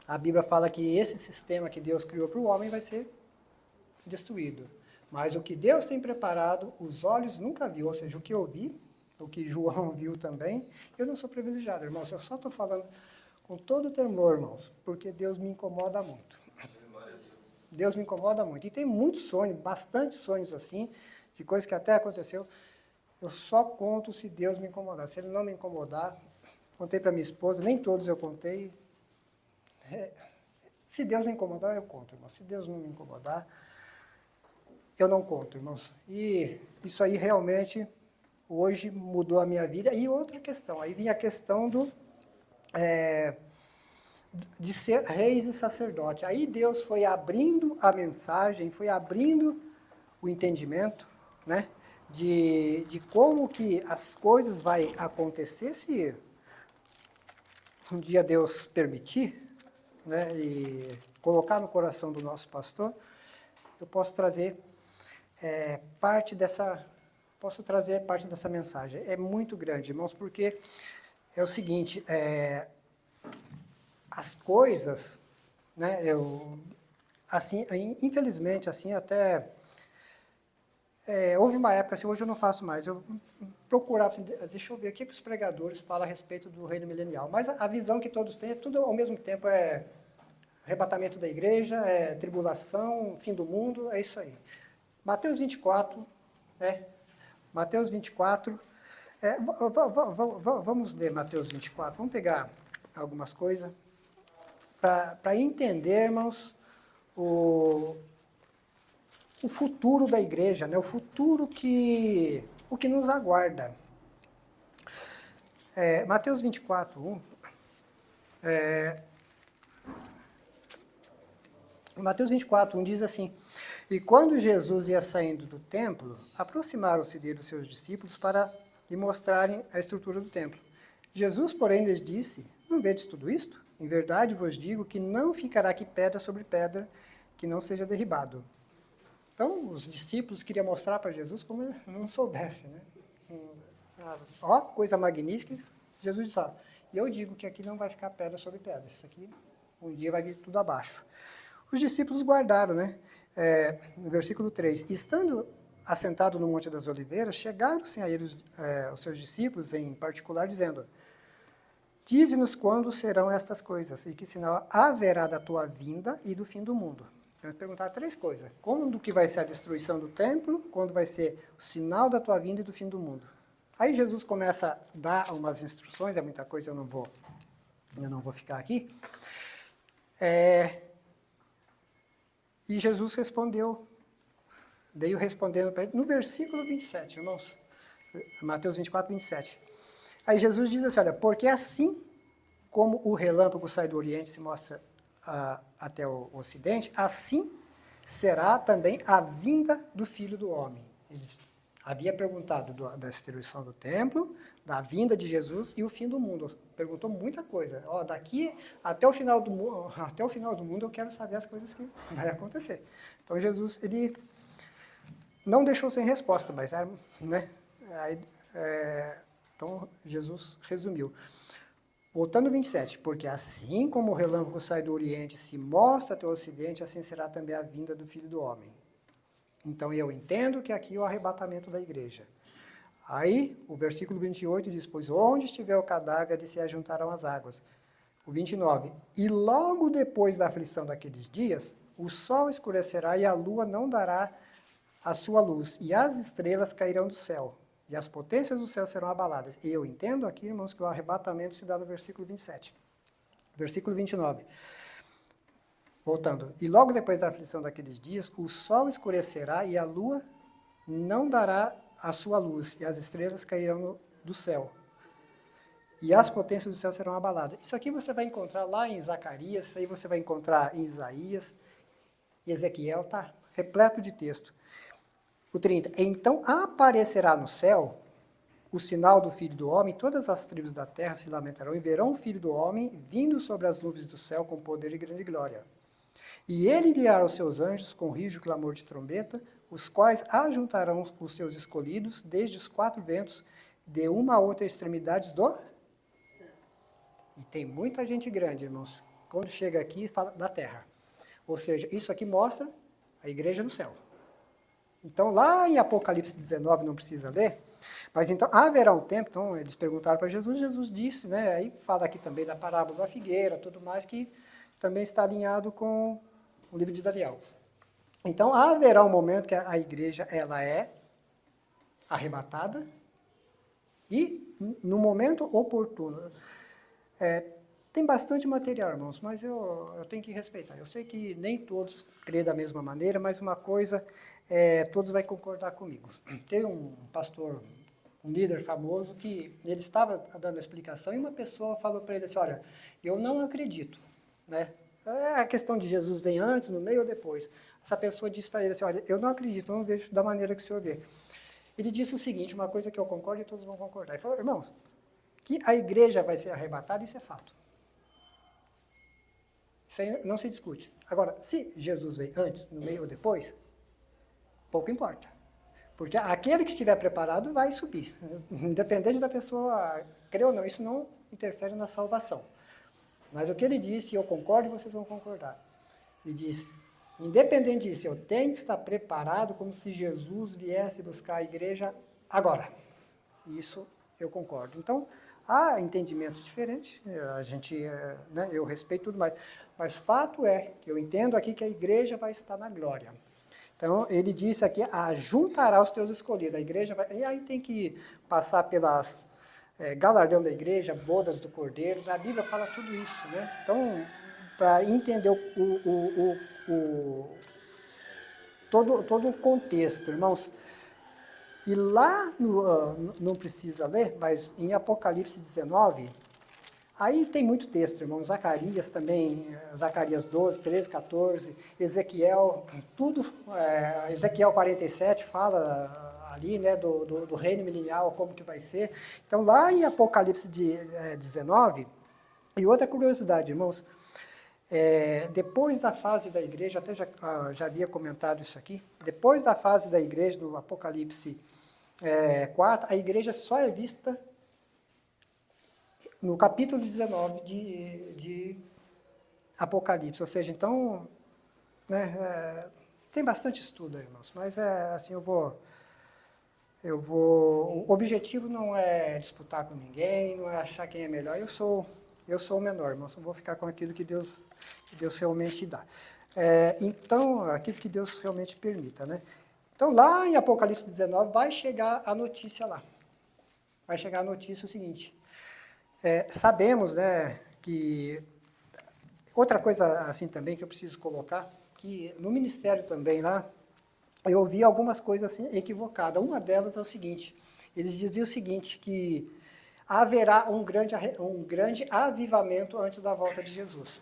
A Bíblia fala que esse sistema que Deus criou para o homem vai ser destruído. Mas o que Deus tem preparado, os olhos nunca viu. Ou seja, o que eu vi, o que João viu também. Eu não sou privilegiado, irmãos. Eu só estou falando com todo o temor, irmãos, porque Deus me incomoda muito. Deus me incomoda muito. E tem muitos sonhos, bastante sonhos assim, de coisas que até aconteceu. Eu só conto se Deus me incomodar. Se Ele não me incomodar, contei para minha esposa, nem todos eu contei. Se Deus me incomodar, eu conto, irmão. Se Deus não me incomodar, eu não conto, irmãos. E isso aí realmente, hoje, mudou a minha vida. E outra questão, aí vinha a questão de ser reis e sacerdote. Aí Deus foi abrindo a mensagem, foi abrindo o entendimento, né? De como que as coisas vai acontecer se um dia Deus permitir, né, e colocar no coração do nosso pastor, eu posso trazer parte dessa mensagem. É muito grande, irmãos, porque é o seguinte, as coisas, né, assim, infelizmente, assim, até houve uma época, assim, hoje eu não faço mais, eu procurava, assim, deixa eu ver o que os pregadores falam a respeito do reino milenial, mas a visão que todos têm, tudo ao mesmo tempo arrebatamento da igreja, tribulação, fim do mundo, é isso aí. Mateus 24, Mateus 24, vamos ler Mateus 24, vamos pegar algumas coisas, para entendermos o futuro da igreja, né? O futuro o que nos aguarda. Mateus 24, 1. Mateus 24, 1 diz assim: E quando Jesus ia saindo do templo, aproximaram-se dele os seus discípulos para lhe mostrarem a estrutura do templo. Jesus, porém, lhes disse: Não vedes tudo isto? Em verdade vos digo que não ficará aqui pedra sobre pedra que não seja derribado. Então, os discípulos queriam mostrar para Jesus como ele não soubesse, né? Ó, coisa magnífica. Jesus disse: E eu digo que aqui não vai ficar pedra sobre pedra. Isso aqui, um dia vai vir tudo abaixo. Os discípulos guardaram, né? No versículo 3. Estando assentado no Monte das Oliveiras, chegaram-se a ele os seus discípulos em particular, dizendo: dize-nos quando serão estas coisas, e que sinal haverá da tua vinda e do fim do mundo. Vamos perguntar 3 coisas. Quando que vai ser a destruição do templo, quando vai ser o sinal da tua vinda e do fim do mundo. Aí Jesus começa a dar umas instruções, é muita coisa, eu não vou ficar aqui. E Jesus respondeu, veio respondendo para ele, no versículo 27, irmãos, Mateus 24, 27. Aí Jesus diz assim, olha, porque assim como o relâmpago sai do Oriente e se mostra até o Ocidente, assim será também a vinda do Filho do Homem. Ele havia perguntado da destruição do templo, da vinda de Jesus e o fim do mundo. Perguntou muita coisa. Ó, daqui até o final do mundo eu quero saber as coisas que vai acontecer. Então Jesus, ele não deixou sem resposta, mas né? Então Jesus resumiu. Voltando ao 27, porque assim como o relâmpago sai do Oriente e se mostra até o Ocidente, assim será também a vinda do Filho do Homem. Então eu entendo que aqui é o arrebatamento da igreja. Aí o versículo 28 diz, pois onde estiver o cadáver, ali se ajuntarão as águas. O 29, e logo depois da aflição daqueles dias, o sol escurecerá e a lua não dará a sua luz, e as estrelas cairão do céu. E as potências do céu serão abaladas. E eu entendo aqui, irmãos, que o arrebatamento se dá no versículo 27. Versículo 29. Voltando. E logo depois da aflição daqueles dias, o sol escurecerá e a lua não dará a sua luz, e as estrelas cairão do céu. E as potências do céu serão abaladas. Isso aqui você vai encontrar lá em Zacarias, isso aí você vai encontrar em Isaías, e Ezequiel, tá repleto de texto. O 30. Então aparecerá no céu o sinal do Filho do Homem, todas as tribos da terra se lamentarão e verão o Filho do Homem vindo sobre as nuvens do céu com poder e grande glória. E ele enviará os seus anjos com rijo e clamor de trombeta, os quais ajuntarão os seus escolhidos desde os 4 ventos, de uma a outra extremidade do... E tem muita gente grande, irmãos, quando chega aqui fala da terra. Ou seja, isso aqui mostra a igreja no céu. Então, lá em Apocalipse 19, não precisa ler, mas então haverá um tempo, então eles perguntaram para Jesus, Jesus disse, né, aí fala aqui também da parábola da figueira, tudo mais, que também está alinhado com o livro de Daniel. Então, haverá um momento que a igreja, ela é arrebatada, e no momento oportuno, tem bastante material, irmãos, mas eu tenho que respeitar. Eu sei que nem todos creem da mesma maneira, mas uma coisa, todos vão concordar comigo. Tem um pastor, um líder famoso, que ele estava dando a explicação e uma pessoa falou para ele assim, olha, eu não acredito, né? A questão de Jesus vem antes, no meio ou depois. Essa pessoa disse para ele assim, olha, eu não acredito, eu não vejo da maneira que o senhor vê. Ele disse o seguinte, uma coisa que eu concordo e todos vão concordar. Ele falou, irmãos, que a igreja vai ser arrebatada, isso é fato. Isso aí não se discute. Agora, se Jesus veio antes, no meio ou depois, pouco importa. Porque aquele que estiver preparado vai subir. Independente da pessoa crer ou não, isso não interfere na salvação. Mas o que ele disse, eu concordo e vocês vão concordar. Ele disse, independente disso, eu tenho que estar preparado como se Jesus viesse buscar a igreja agora. Isso eu concordo. Então, há entendimentos diferentes, né, eu respeito tudo mais. Mas fato é que eu entendo aqui que a igreja vai estar na glória. Então, ele disse aqui, ajuntará os teus escolhidos. A igreja vai... E aí tem que passar pelas galardão da igreja, bodas do cordeiro. A Bíblia fala tudo isso, né? Então, para entender todo o contexto, irmãos. E lá, não precisa ler, mas em Apocalipse 19... Aí tem muito texto, irmão. Zacarias também, Zacarias 12, 13, 14, Ezequiel, tudo, Ezequiel 47 fala ali, né, do reino milenial, como que vai ser. Então, lá em Apocalipse 19, e outra curiosidade, irmãos, depois da fase da igreja, até já havia comentado isso aqui, depois da fase da igreja, no Apocalipse 4, a igreja só é vista no capítulo 19 de Apocalipse, ou seja, então, né, Tem bastante estudo, irmãos, mas assim, o objetivo não é disputar com ninguém, não é achar quem é melhor. Eu sou o menor, irmãos. Eu vou ficar com aquilo que Deus realmente dá. Então, aquilo que Deus realmente permita, né? Então, lá em Apocalipse 19, vai chegar a notícia lá. Vai chegar a notícia o seguinte. Sabemos, né, que... Outra coisa, assim, também que eu preciso colocar, que no ministério também lá, eu ouvi algumas coisas assim equivocadas. Uma delas é o seguinte, eles diziam o seguinte, que haverá um grande avivamento antes da volta de Jesus.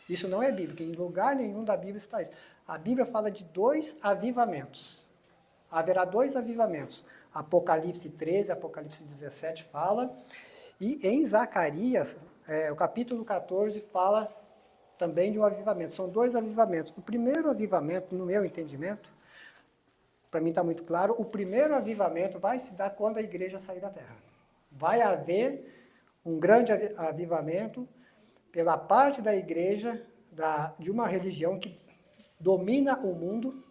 Isso não é bíblico, em lugar nenhum da Bíblia está isso. A Bíblia fala de 2 avivamentos. Haverá 2 avivamentos. Apocalipse 13, Apocalipse 17 fala, e em Zacarias, o capítulo 14 fala também de um avivamento. São 2 avivamentos. O primeiro avivamento, no meu entendimento, para mim está muito claro, o primeiro avivamento vai se dar quando a igreja sair da terra. Vai haver um grande avivamento pela parte da igreja, de uma religião que domina o mundo.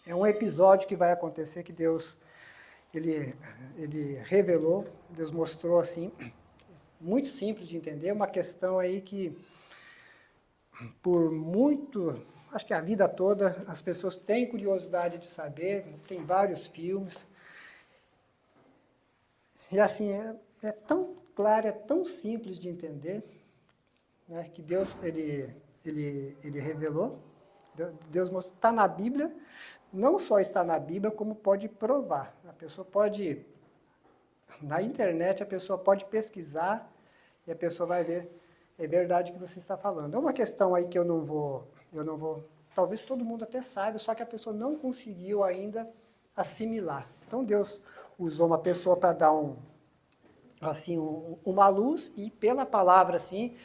É um episódio que vai acontecer que Deus ele revelou, Deus mostrou assim, muito simples de entender, uma questão aí que acho que a vida toda as pessoas têm curiosidade de saber, tem vários filmes, e assim, é tão claro, é tão simples de entender, né, que Deus, ele revelou, Deus mostrou, está na Bíblia, não só está na Bíblia, como pode provar. A pessoa pode, na internet, a pessoa pode pesquisar e a pessoa vai ver, é verdade o que você está falando. É uma questão aí que eu não vou, talvez todo mundo até saiba, só que a pessoa não conseguiu ainda assimilar. Então Deus usou uma pessoa para dar uma luz e pela palavra assim,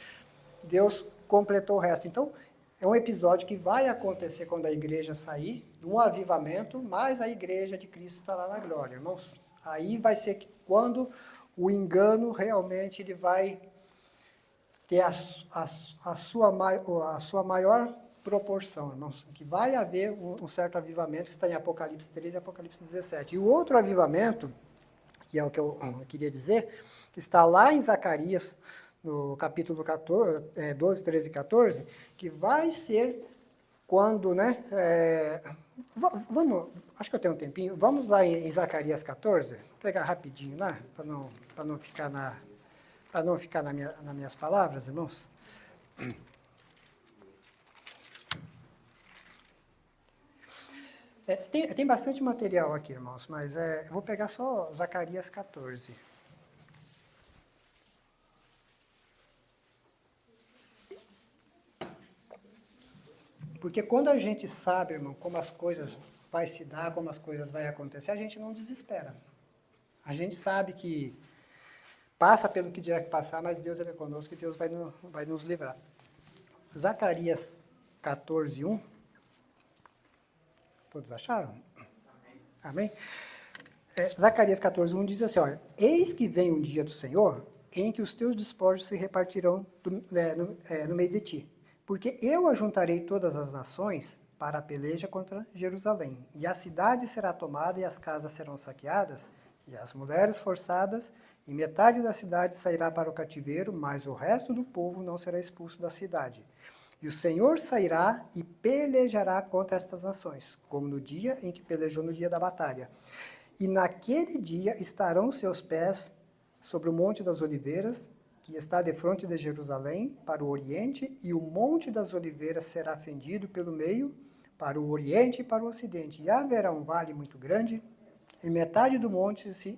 Deus completou o resto. Então, é um episódio que vai acontecer quando a igreja sair, um avivamento, mas a igreja de Cristo estará na glória, irmãos. Aí vai ser quando o engano realmente ele vai ter a sua maior proporção, irmãos. Que vai haver um certo avivamento que está em Apocalipse 13 e Apocalipse 17. E o outro avivamento, que é o que eu queria dizer, que está lá em Zacarias, no capítulo 12, 13 e 14, que vai ser quando, né, acho que eu tenho um tempinho, vamos lá em Zacarias 14, vou pegar rapidinho lá, para não ficar nas minhas palavras, irmãos. Tem bastante material aqui, irmãos, mas eu vou pegar só Zacarias 14. Porque quando a gente sabe, irmão, como as coisas vai se dar, como as coisas vai acontecer, a gente não desespera. A gente sabe que passa pelo que tiver que passar, mas Deus é conosco e Deus vai nos livrar. Zacarias 14, 1. Todos acharam? Amém? Zacarias 14, 1 diz assim, olha, eis que vem um dia do Senhor em que os teus despojos se repartirão no meio de ti. Porque eu ajuntarei todas as nações para a peleja contra Jerusalém. E a cidade será tomada e as casas serão saqueadas e as mulheres forçadas, e metade da cidade sairá para o cativeiro, mas o resto do povo não será expulso da cidade. E o Senhor sairá e pelejará contra estas nações, como no dia em que pelejou no dia da batalha. E naquele dia estarão seus pés sobre o Monte das Oliveiras, que está defronte de Jerusalém, para o oriente, e o Monte das Oliveiras será fendido pelo meio, para o oriente e para o ocidente. E haverá um vale muito grande, e metade do monte se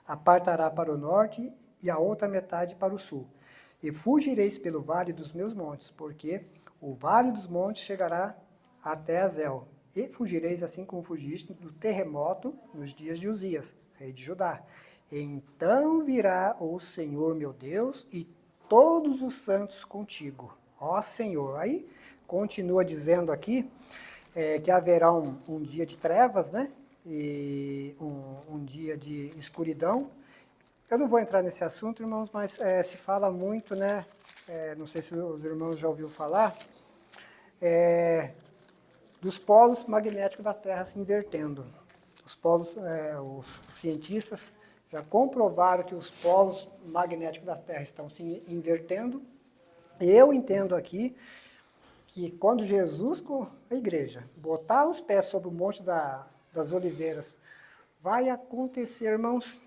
apartará para o norte, e a outra metade para o sul. E fugireis pelo vale dos meus montes, porque o vale dos montes chegará até Azel. E fugireis assim como fugiste do terremoto nos dias de Uzias, rei de Judá. Então virá o Senhor meu Deus e todos os santos contigo. Ó Senhor. Aí continua dizendo aqui que haverá um dia de trevas, né? E um dia de escuridão. Eu não vou entrar nesse assunto, irmãos, mas se fala muito, né? Não sei se os irmãos já ouviram falar. dos polos magnéticos da Terra se invertendo. Os polos, os cientistas já comprovaram que os polos magnéticos da Terra estão se invertendo. Eu entendo aqui que quando Jesus, com a igreja, botar os pés sobre o Monte das Oliveiras, vai acontecer, irmãos,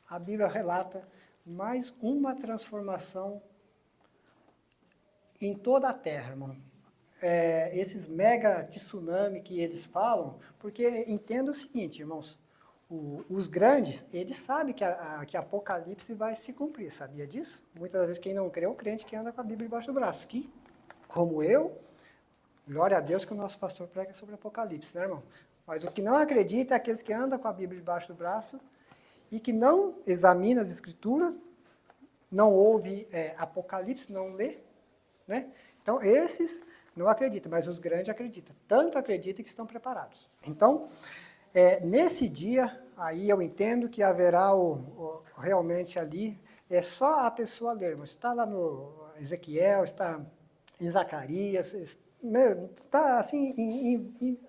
a Bíblia relata mais uma transformação em toda a Terra, irmão. Esses mega tsunami que eles falam, porque entenda o seguinte, irmãos, os grandes, eles sabem que Apocalipse vai se cumprir, sabia disso? Muitas vezes quem não crê é o crente que anda com a Bíblia debaixo do braço, que, como eu, glória a Deus que o nosso pastor prega sobre Apocalipse, né, irmão? Mas o que não acredita é aqueles que andam com a Bíblia debaixo do braço e que não examina as Escrituras, não ouve Apocalipse, não lê, né? Então, esses não acreditam, mas os grandes acreditam. Tanto acreditam que estão preparados. Então, nesse dia, aí eu entendo que haverá realmente ali, é só a pessoa ler, mas está lá no Ezequiel, está em Zacarias, está assim,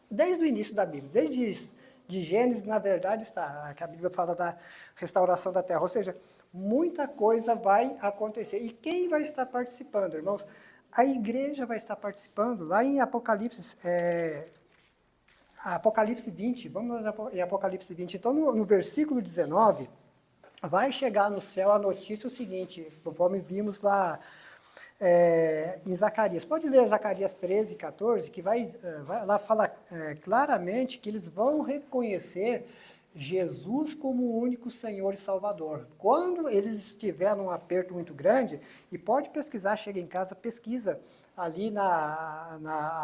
desde o início da Bíblia, desde de Gênesis, na verdade, está, que a Bíblia fala da restauração da terra, ou seja, muita coisa vai acontecer. E quem vai estar participando, irmãos? A igreja vai estar participando, lá em Apocalipse, Apocalipse 20, vamos em Apocalipse 20, então no versículo 19, vai chegar no céu a notícia o seguinte, conforme vimos lá em Zacarias. Pode ler Zacarias 13, 14, que vai lá fala claramente que eles vão reconhecer Jesus como o único Senhor e Salvador. Quando eles estiverem num aperto muito grande, e pode pesquisar, chega em casa, pesquisa ali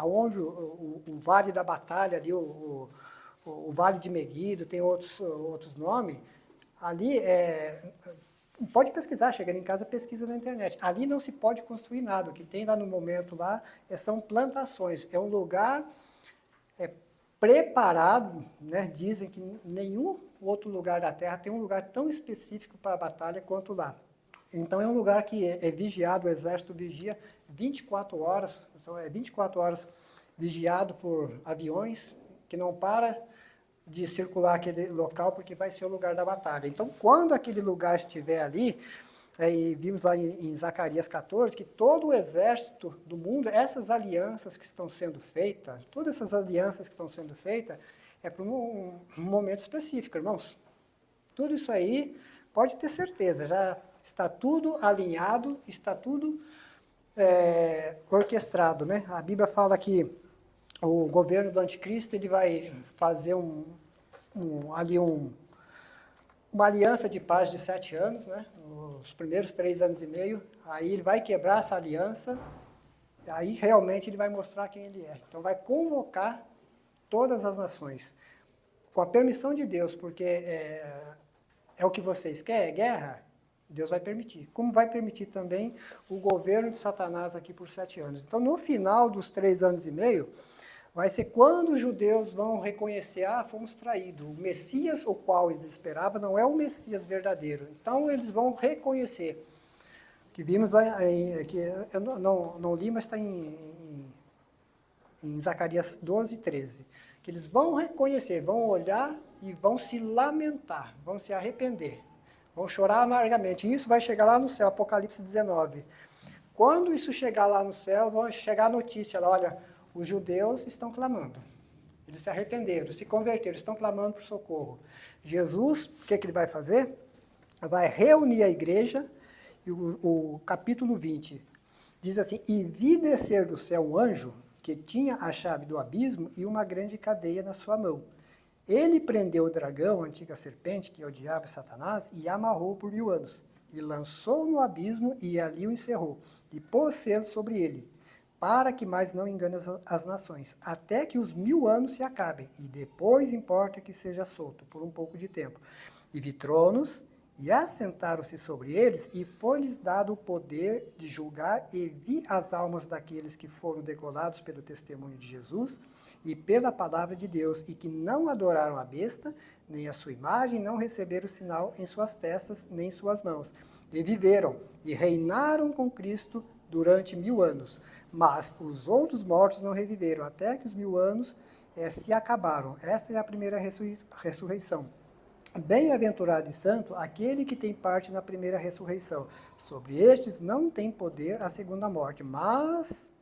onde o Vale da Batalha, ali o Vale de Meguido, tem outros nomes, ali pode pesquisar, chegando em casa, pesquisa na internet. Ali não se pode construir nada. O que tem lá no momento lá são plantações. É um lugar preparado, né? Dizem que nenhum outro lugar da Terra tem um lugar tão específico para a batalha quanto lá. Então é um lugar que é vigiado, o exército vigia 24 horas, então 24 horas vigiado por aviões, que não para de circular aquele local, porque vai ser o lugar da batalha. Então, quando aquele lugar estiver ali, e vimos lá em Zacarias 14, que todo o exército do mundo, essas alianças que estão sendo feitas, todas essas alianças que estão sendo feitas, é para um momento específico, irmãos. Tudo isso aí, pode ter certeza, já está tudo alinhado, está tudo orquestrado, né? A Bíblia fala que o governo do anticristo ele vai fazer uma aliança de paz de 7 anos, né? Os primeiros 3 anos e meio, aí ele vai quebrar essa aliança, e aí realmente ele vai mostrar quem ele é. Então vai convocar todas as nações, com a permissão de Deus, porque é o que vocês querem, guerra, Deus vai permitir. Como vai permitir também o governo de Satanás aqui por 7 anos. Então no final dos 3 anos e meio, vai ser quando os judeus vão reconhecer, fomos traídos. O Messias, o qual eles esperavam, não é o Messias verdadeiro. Então, eles vão reconhecer. Que vimos lá, que eu não li, mas está em Zacarias 12, 13. Que eles vão reconhecer, vão olhar e vão se lamentar, vão se arrepender. Vão chorar amargamente. E isso vai chegar lá no céu, Apocalipse 19. Quando isso chegar lá no céu, vai chegar a notícia lá, olha, os judeus estão clamando. Eles se arrependeram, se converteram, estão clamando por socorro. Jesus, o que ele vai fazer? Vai reunir a igreja, e o capítulo 20 diz assim, e vi descer do céu um anjo que tinha a chave do abismo e uma grande cadeia na sua mão. Ele prendeu o dragão, a antiga serpente, que é o diabo e Satanás, e amarrou por 1000 anos. E lançou no abismo e ali o encerrou, e pôs selo sobre ele, para que mais não engane as nações, até que os 1000 anos se acabem, e depois importa que seja solto por um pouco de tempo. E vi tronos, e assentaram-se sobre eles, e foi-lhes dado o poder de julgar, e vi as almas daqueles que foram degolados pelo testemunho de Jesus, e pela palavra de Deus, e que não adoraram a besta, nem a sua imagem, não receberam o sinal em suas testas, nem em suas mãos. E viveram, e reinaram com Cristo durante 1000 anos. Mas os outros mortos não reviveram, até que os 1000 anos se acabaram. Esta é a primeira ressurreição. Bem-aventurado e santo aquele que tem parte na primeira ressurreição. Sobre estes não tem poder a segunda morte, mas,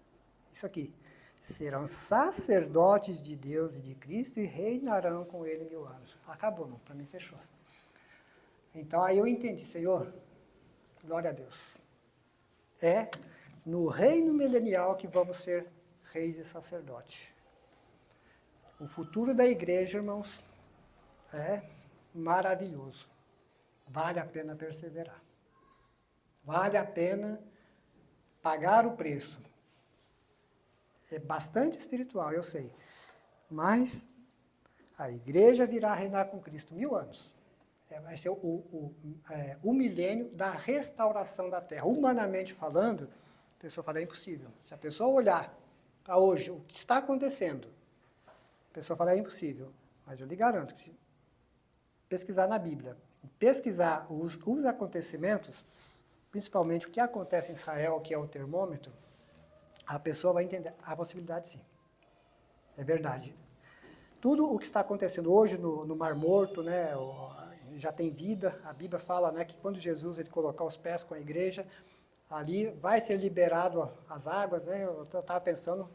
isso aqui, serão sacerdotes de Deus e de Cristo e reinarão com ele 1000 anos. Acabou, não, para mim fechou. Então aí eu entendi, Senhor, glória a Deus. É no reino milenial que vamos ser reis e sacerdotes. O futuro da igreja, irmãos, é maravilhoso. Vale a pena perseverar. Vale a pena pagar o preço. É bastante espiritual, eu sei. Mas a igreja virá reinar com Cristo 1000 anos. Vai ser o milênio da restauração da terra. Humanamente falando, a pessoa fala, é impossível. Se a pessoa olhar para hoje, o que está acontecendo, a pessoa fala, é impossível. Mas eu lhe garanto que se pesquisar na Bíblia, pesquisar os acontecimentos, principalmente o que acontece em Israel, que é o termômetro, a pessoa vai entender a possibilidade, sim. É verdade. Tudo o que está acontecendo hoje no Mar Morto, né, já tem vida. A Bíblia fala, né, que quando Jesus ele colocar os pés com a igreja, ali vai ser liberado as águas, né? Eu estava pensando,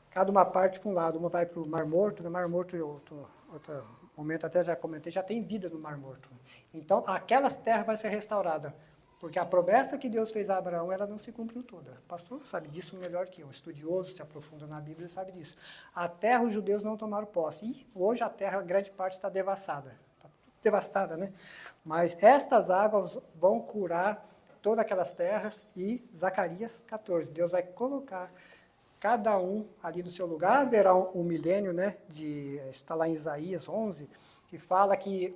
cada uma parte para um lado, uma vai para o Mar Morto, no Mar Morto, outro momento até já comentei, já tem vida no Mar Morto. Então, aquelas terras vai ser restaurada, porque a promessa que Deus fez a Abraão, ela não se cumpriu toda. O pastor sabe disso melhor que eu, um estudioso, se aprofunda na Bíblia, sabe disso. A terra os judeus não tomaram posse, e hoje a terra, grande parte, está devastada. Está devastada, né? Mas estas águas vão curar todas aquelas terras, e Zacarias 14, Deus vai colocar cada um ali no seu lugar. Haverá um milênio, né, está lá em Isaías 11, que fala que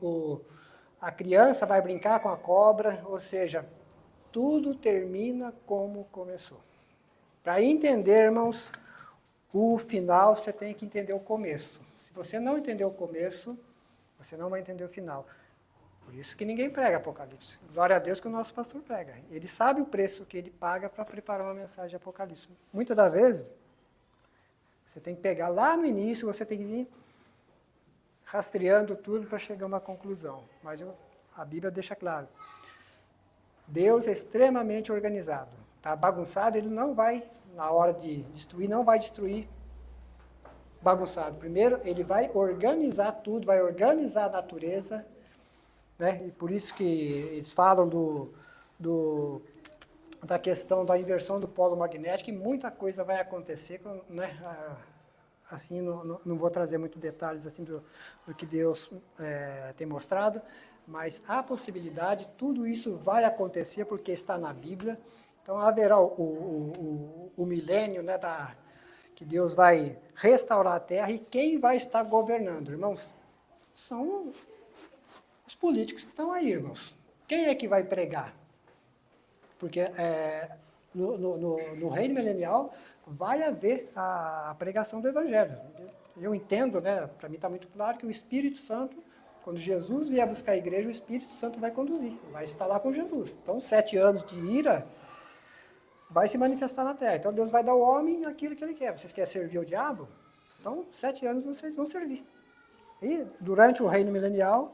a criança vai brincar com a cobra, ou seja, tudo termina como começou. Para entender, irmãos, o final, você tem que entender o começo. Se você não entender o começo, você não vai entender o final. Por isso que ninguém prega Apocalipse. Glória a Deus que o nosso pastor prega. Ele sabe o preço que ele paga para preparar uma mensagem de Apocalipse. Muitas das vezes, você tem que pegar lá no início, você tem que vir rastreando tudo para chegar a uma conclusão. Mas a Bíblia deixa claro. Deus é extremamente organizado. Está bagunçado, ele não vai, na hora de destruir, não vai destruir bagunçado. Primeiro, ele vai organizar tudo, vai organizar a natureza, né? E por isso que eles falam da questão da inversão do polo magnético, e muita coisa vai acontecer, né? Assim, não vou trazer muitos detalhes assim do que Deus tem mostrado, mas há possibilidade, tudo isso vai acontecer porque está na Bíblia. Então haverá o milênio, né, que Deus vai restaurar a terra, e quem vai estar governando, irmãos? São os políticos que estão aí, irmãos. Quem é que vai pregar? Porque no reino milenial vai haver a pregação do Evangelho. Eu entendo, né, para mim está muito claro que o Espírito Santo, quando Jesus vier buscar a igreja, o Espírito Santo vai conduzir, vai estar lá com Jesus. Então, 7 anos de ira vai se manifestar na terra. Então, Deus vai dar ao homem aquilo que ele quer. Vocês querem servir o diabo? Então, 7 anos vocês vão servir. E, durante o reino milenial,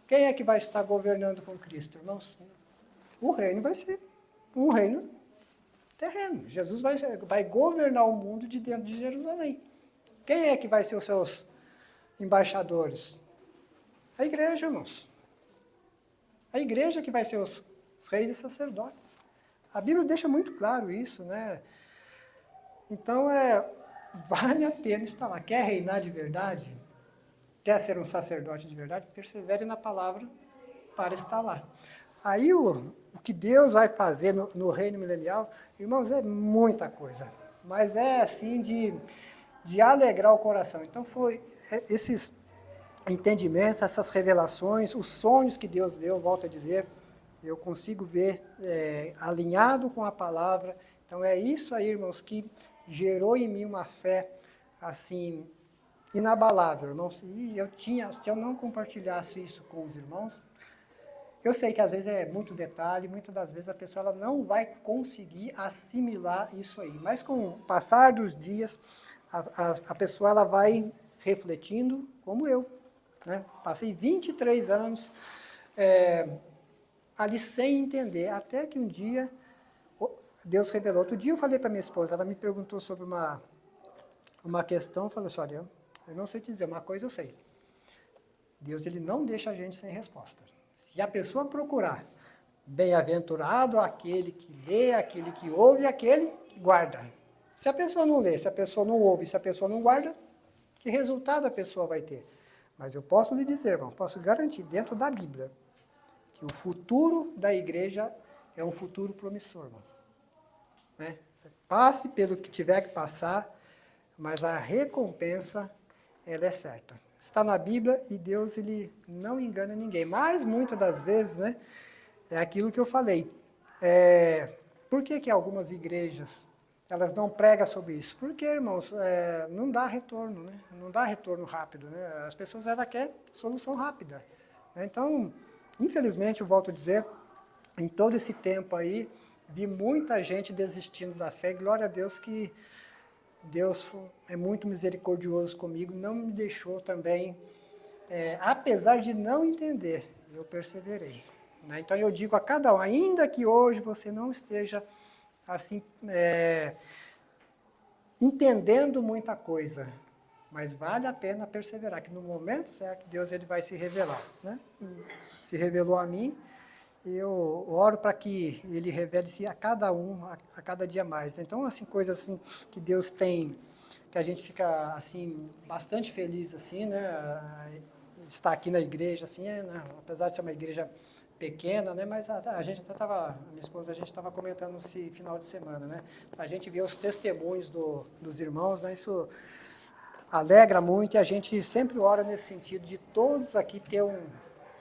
quem é que vai estar governando com Cristo, irmãos? O reino vai ser um reino terreno. Jesus vai governar o mundo de dentro de Jerusalém. Quem é que vai ser os seus embaixadores? A igreja, irmãos. A igreja que vai ser os reis e sacerdotes. A Bíblia deixa muito claro isso, né? Então, vale a pena estar lá. Quer reinar de verdade? Quer ser um sacerdote de verdade? Persevere na palavra para estar lá. Aí, o que Deus vai fazer no reino milenial, irmãos, é muita coisa. Mas é assim de alegrar o coração. Então, foi esses entendimentos, essas revelações, os sonhos que Deus deu, volto a dizer, eu consigo ver alinhado com a palavra. Então, é isso aí, irmãos, que gerou em mim uma fé, assim, inabalável, irmãos. E se eu não compartilhasse isso com os irmãos, Eu sei que às vezes é muito detalhe, muitas das vezes a pessoa ela não vai conseguir assimilar isso aí. Mas com o passar dos dias, a pessoa ela vai refletindo, como eu. Né? Passei 23 anos ali sem entender, até que um dia Deus revelou. Outro dia eu falei para minha esposa, ela me perguntou sobre uma questão, eu falei assim, olha, eu não sei te dizer, uma coisa eu sei. Deus ele não deixa a gente sem resposta. Se a pessoa procurar, bem-aventurado aquele que lê, aquele que ouve, aquele que guarda. Se a pessoa não lê, se a pessoa não ouve, se a pessoa não guarda, que resultado a pessoa vai ter? Mas eu posso lhe dizer, irmão, posso garantir dentro da Bíblia, que o futuro da igreja é um futuro promissor, irmão. Né? Passe pelo que tiver que passar, mas a recompensa, ela é certa. Está na Bíblia e Deus ele não engana ninguém. Mas muitas das vezes, né, é aquilo que eu falei. Por que algumas igrejas elas não pregam sobre isso? Porque, irmãos, não dá retorno, né? Não dá retorno rápido. Né? As pessoas elas querem solução rápida. Né? Então, infelizmente, eu volto a dizer, em todo esse tempo aí, vi muita gente desistindo da fé. Glória a Deus que Deus é muito misericordioso comigo, não me deixou também, apesar de não entender, eu perseverei. Né? Então eu digo a cada um, ainda que hoje você não esteja assim, entendendo muita coisa, mas vale a pena perseverar, que no momento certo Deus ele vai se revelar. Né? Se revelou a mim, eu oro para que ele revele-se a cada um, a cada dia mais. Então, assim, coisas assim que Deus tem, que a gente fica, assim, bastante feliz, assim, né, estar aqui na igreja, assim, né, apesar de ser uma igreja pequena, né, mas a gente até estava, minha esposa, a gente estava comentando esse final de semana, né, a gente vê os testemunhos dos irmãos, né, isso alegra muito e a gente sempre ora nesse sentido de todos aqui ter um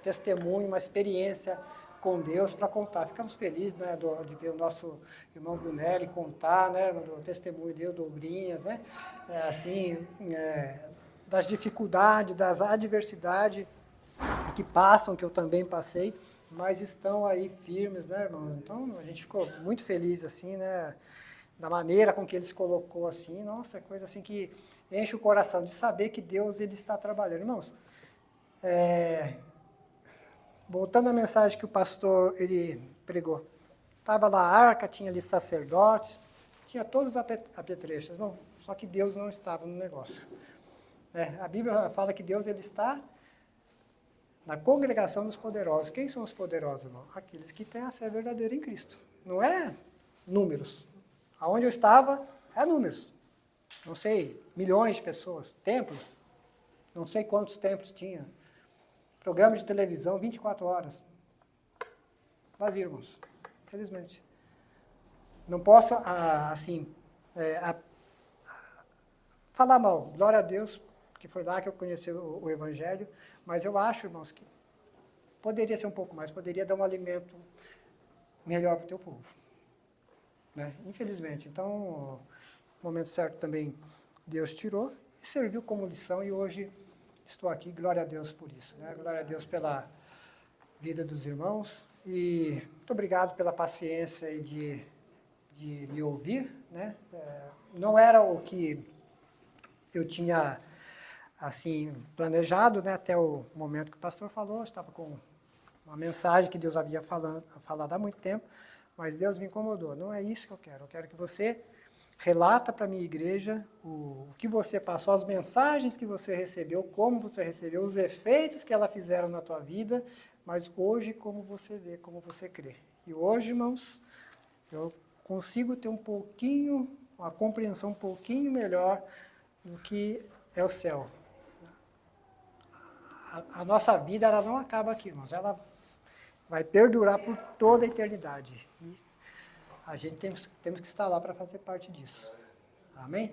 testemunho, uma experiência com Deus para contar. Ficamos felizes, né, de ver o nosso irmão Brunelli contar, né, do testemunho dele, do Ogrinhas, né, das dificuldades, das adversidades que passam, que eu também passei, mas estão aí firmes, né, irmão? Então a gente ficou muito feliz assim, né, da maneira com que ele se colocou assim, nossa, é coisa assim que enche o coração de saber que Deus ele está trabalhando, irmãos. Voltando à mensagem que o pastor ele pregou, estava lá a arca, tinha ali sacerdotes, tinha todos os apetrechos, não, só que Deus não estava no negócio. A Bíblia fala que Deus ele está na congregação dos poderosos. Quem são os poderosos, irmão? Aqueles que têm a fé verdadeira em Cristo. Não é números. Aonde eu estava, é números. Não sei, milhões de pessoas, templos, não sei quantos templos tinha. Programa de televisão, 24 horas. Vazio, irmãos. Infelizmente. Não posso, falar mal. Glória a Deus, que foi lá que eu conheci o Evangelho. Mas eu acho, irmãos, que poderia ser um pouco mais. Poderia dar um alimento melhor para o teu povo. Né? Infelizmente. Então, no momento certo também Deus tirou e serviu como lição. E hoje estou aqui, glória a Deus por isso. Né? Glória a Deus pela vida dos irmãos. E muito obrigado pela paciência e de me ouvir. Né? Não era o que eu tinha assim planejado, né? Até o momento que o pastor falou, eu estava com uma mensagem que Deus havia falado há muito tempo, mas Deus me incomodou. Não é isso que eu quero que você relata para a minha igreja o que você passou, as mensagens que você recebeu, como você recebeu, os efeitos que elas fizeram na tua vida, mas hoje como você vê, como você crê. E hoje, irmãos, eu consigo ter uma compreensão um pouquinho melhor do que é o céu. A nossa vida ela não acaba aqui, irmãos, ela vai perdurar por toda a eternidade. E a gente temos que estar lá para fazer parte disso. Amém?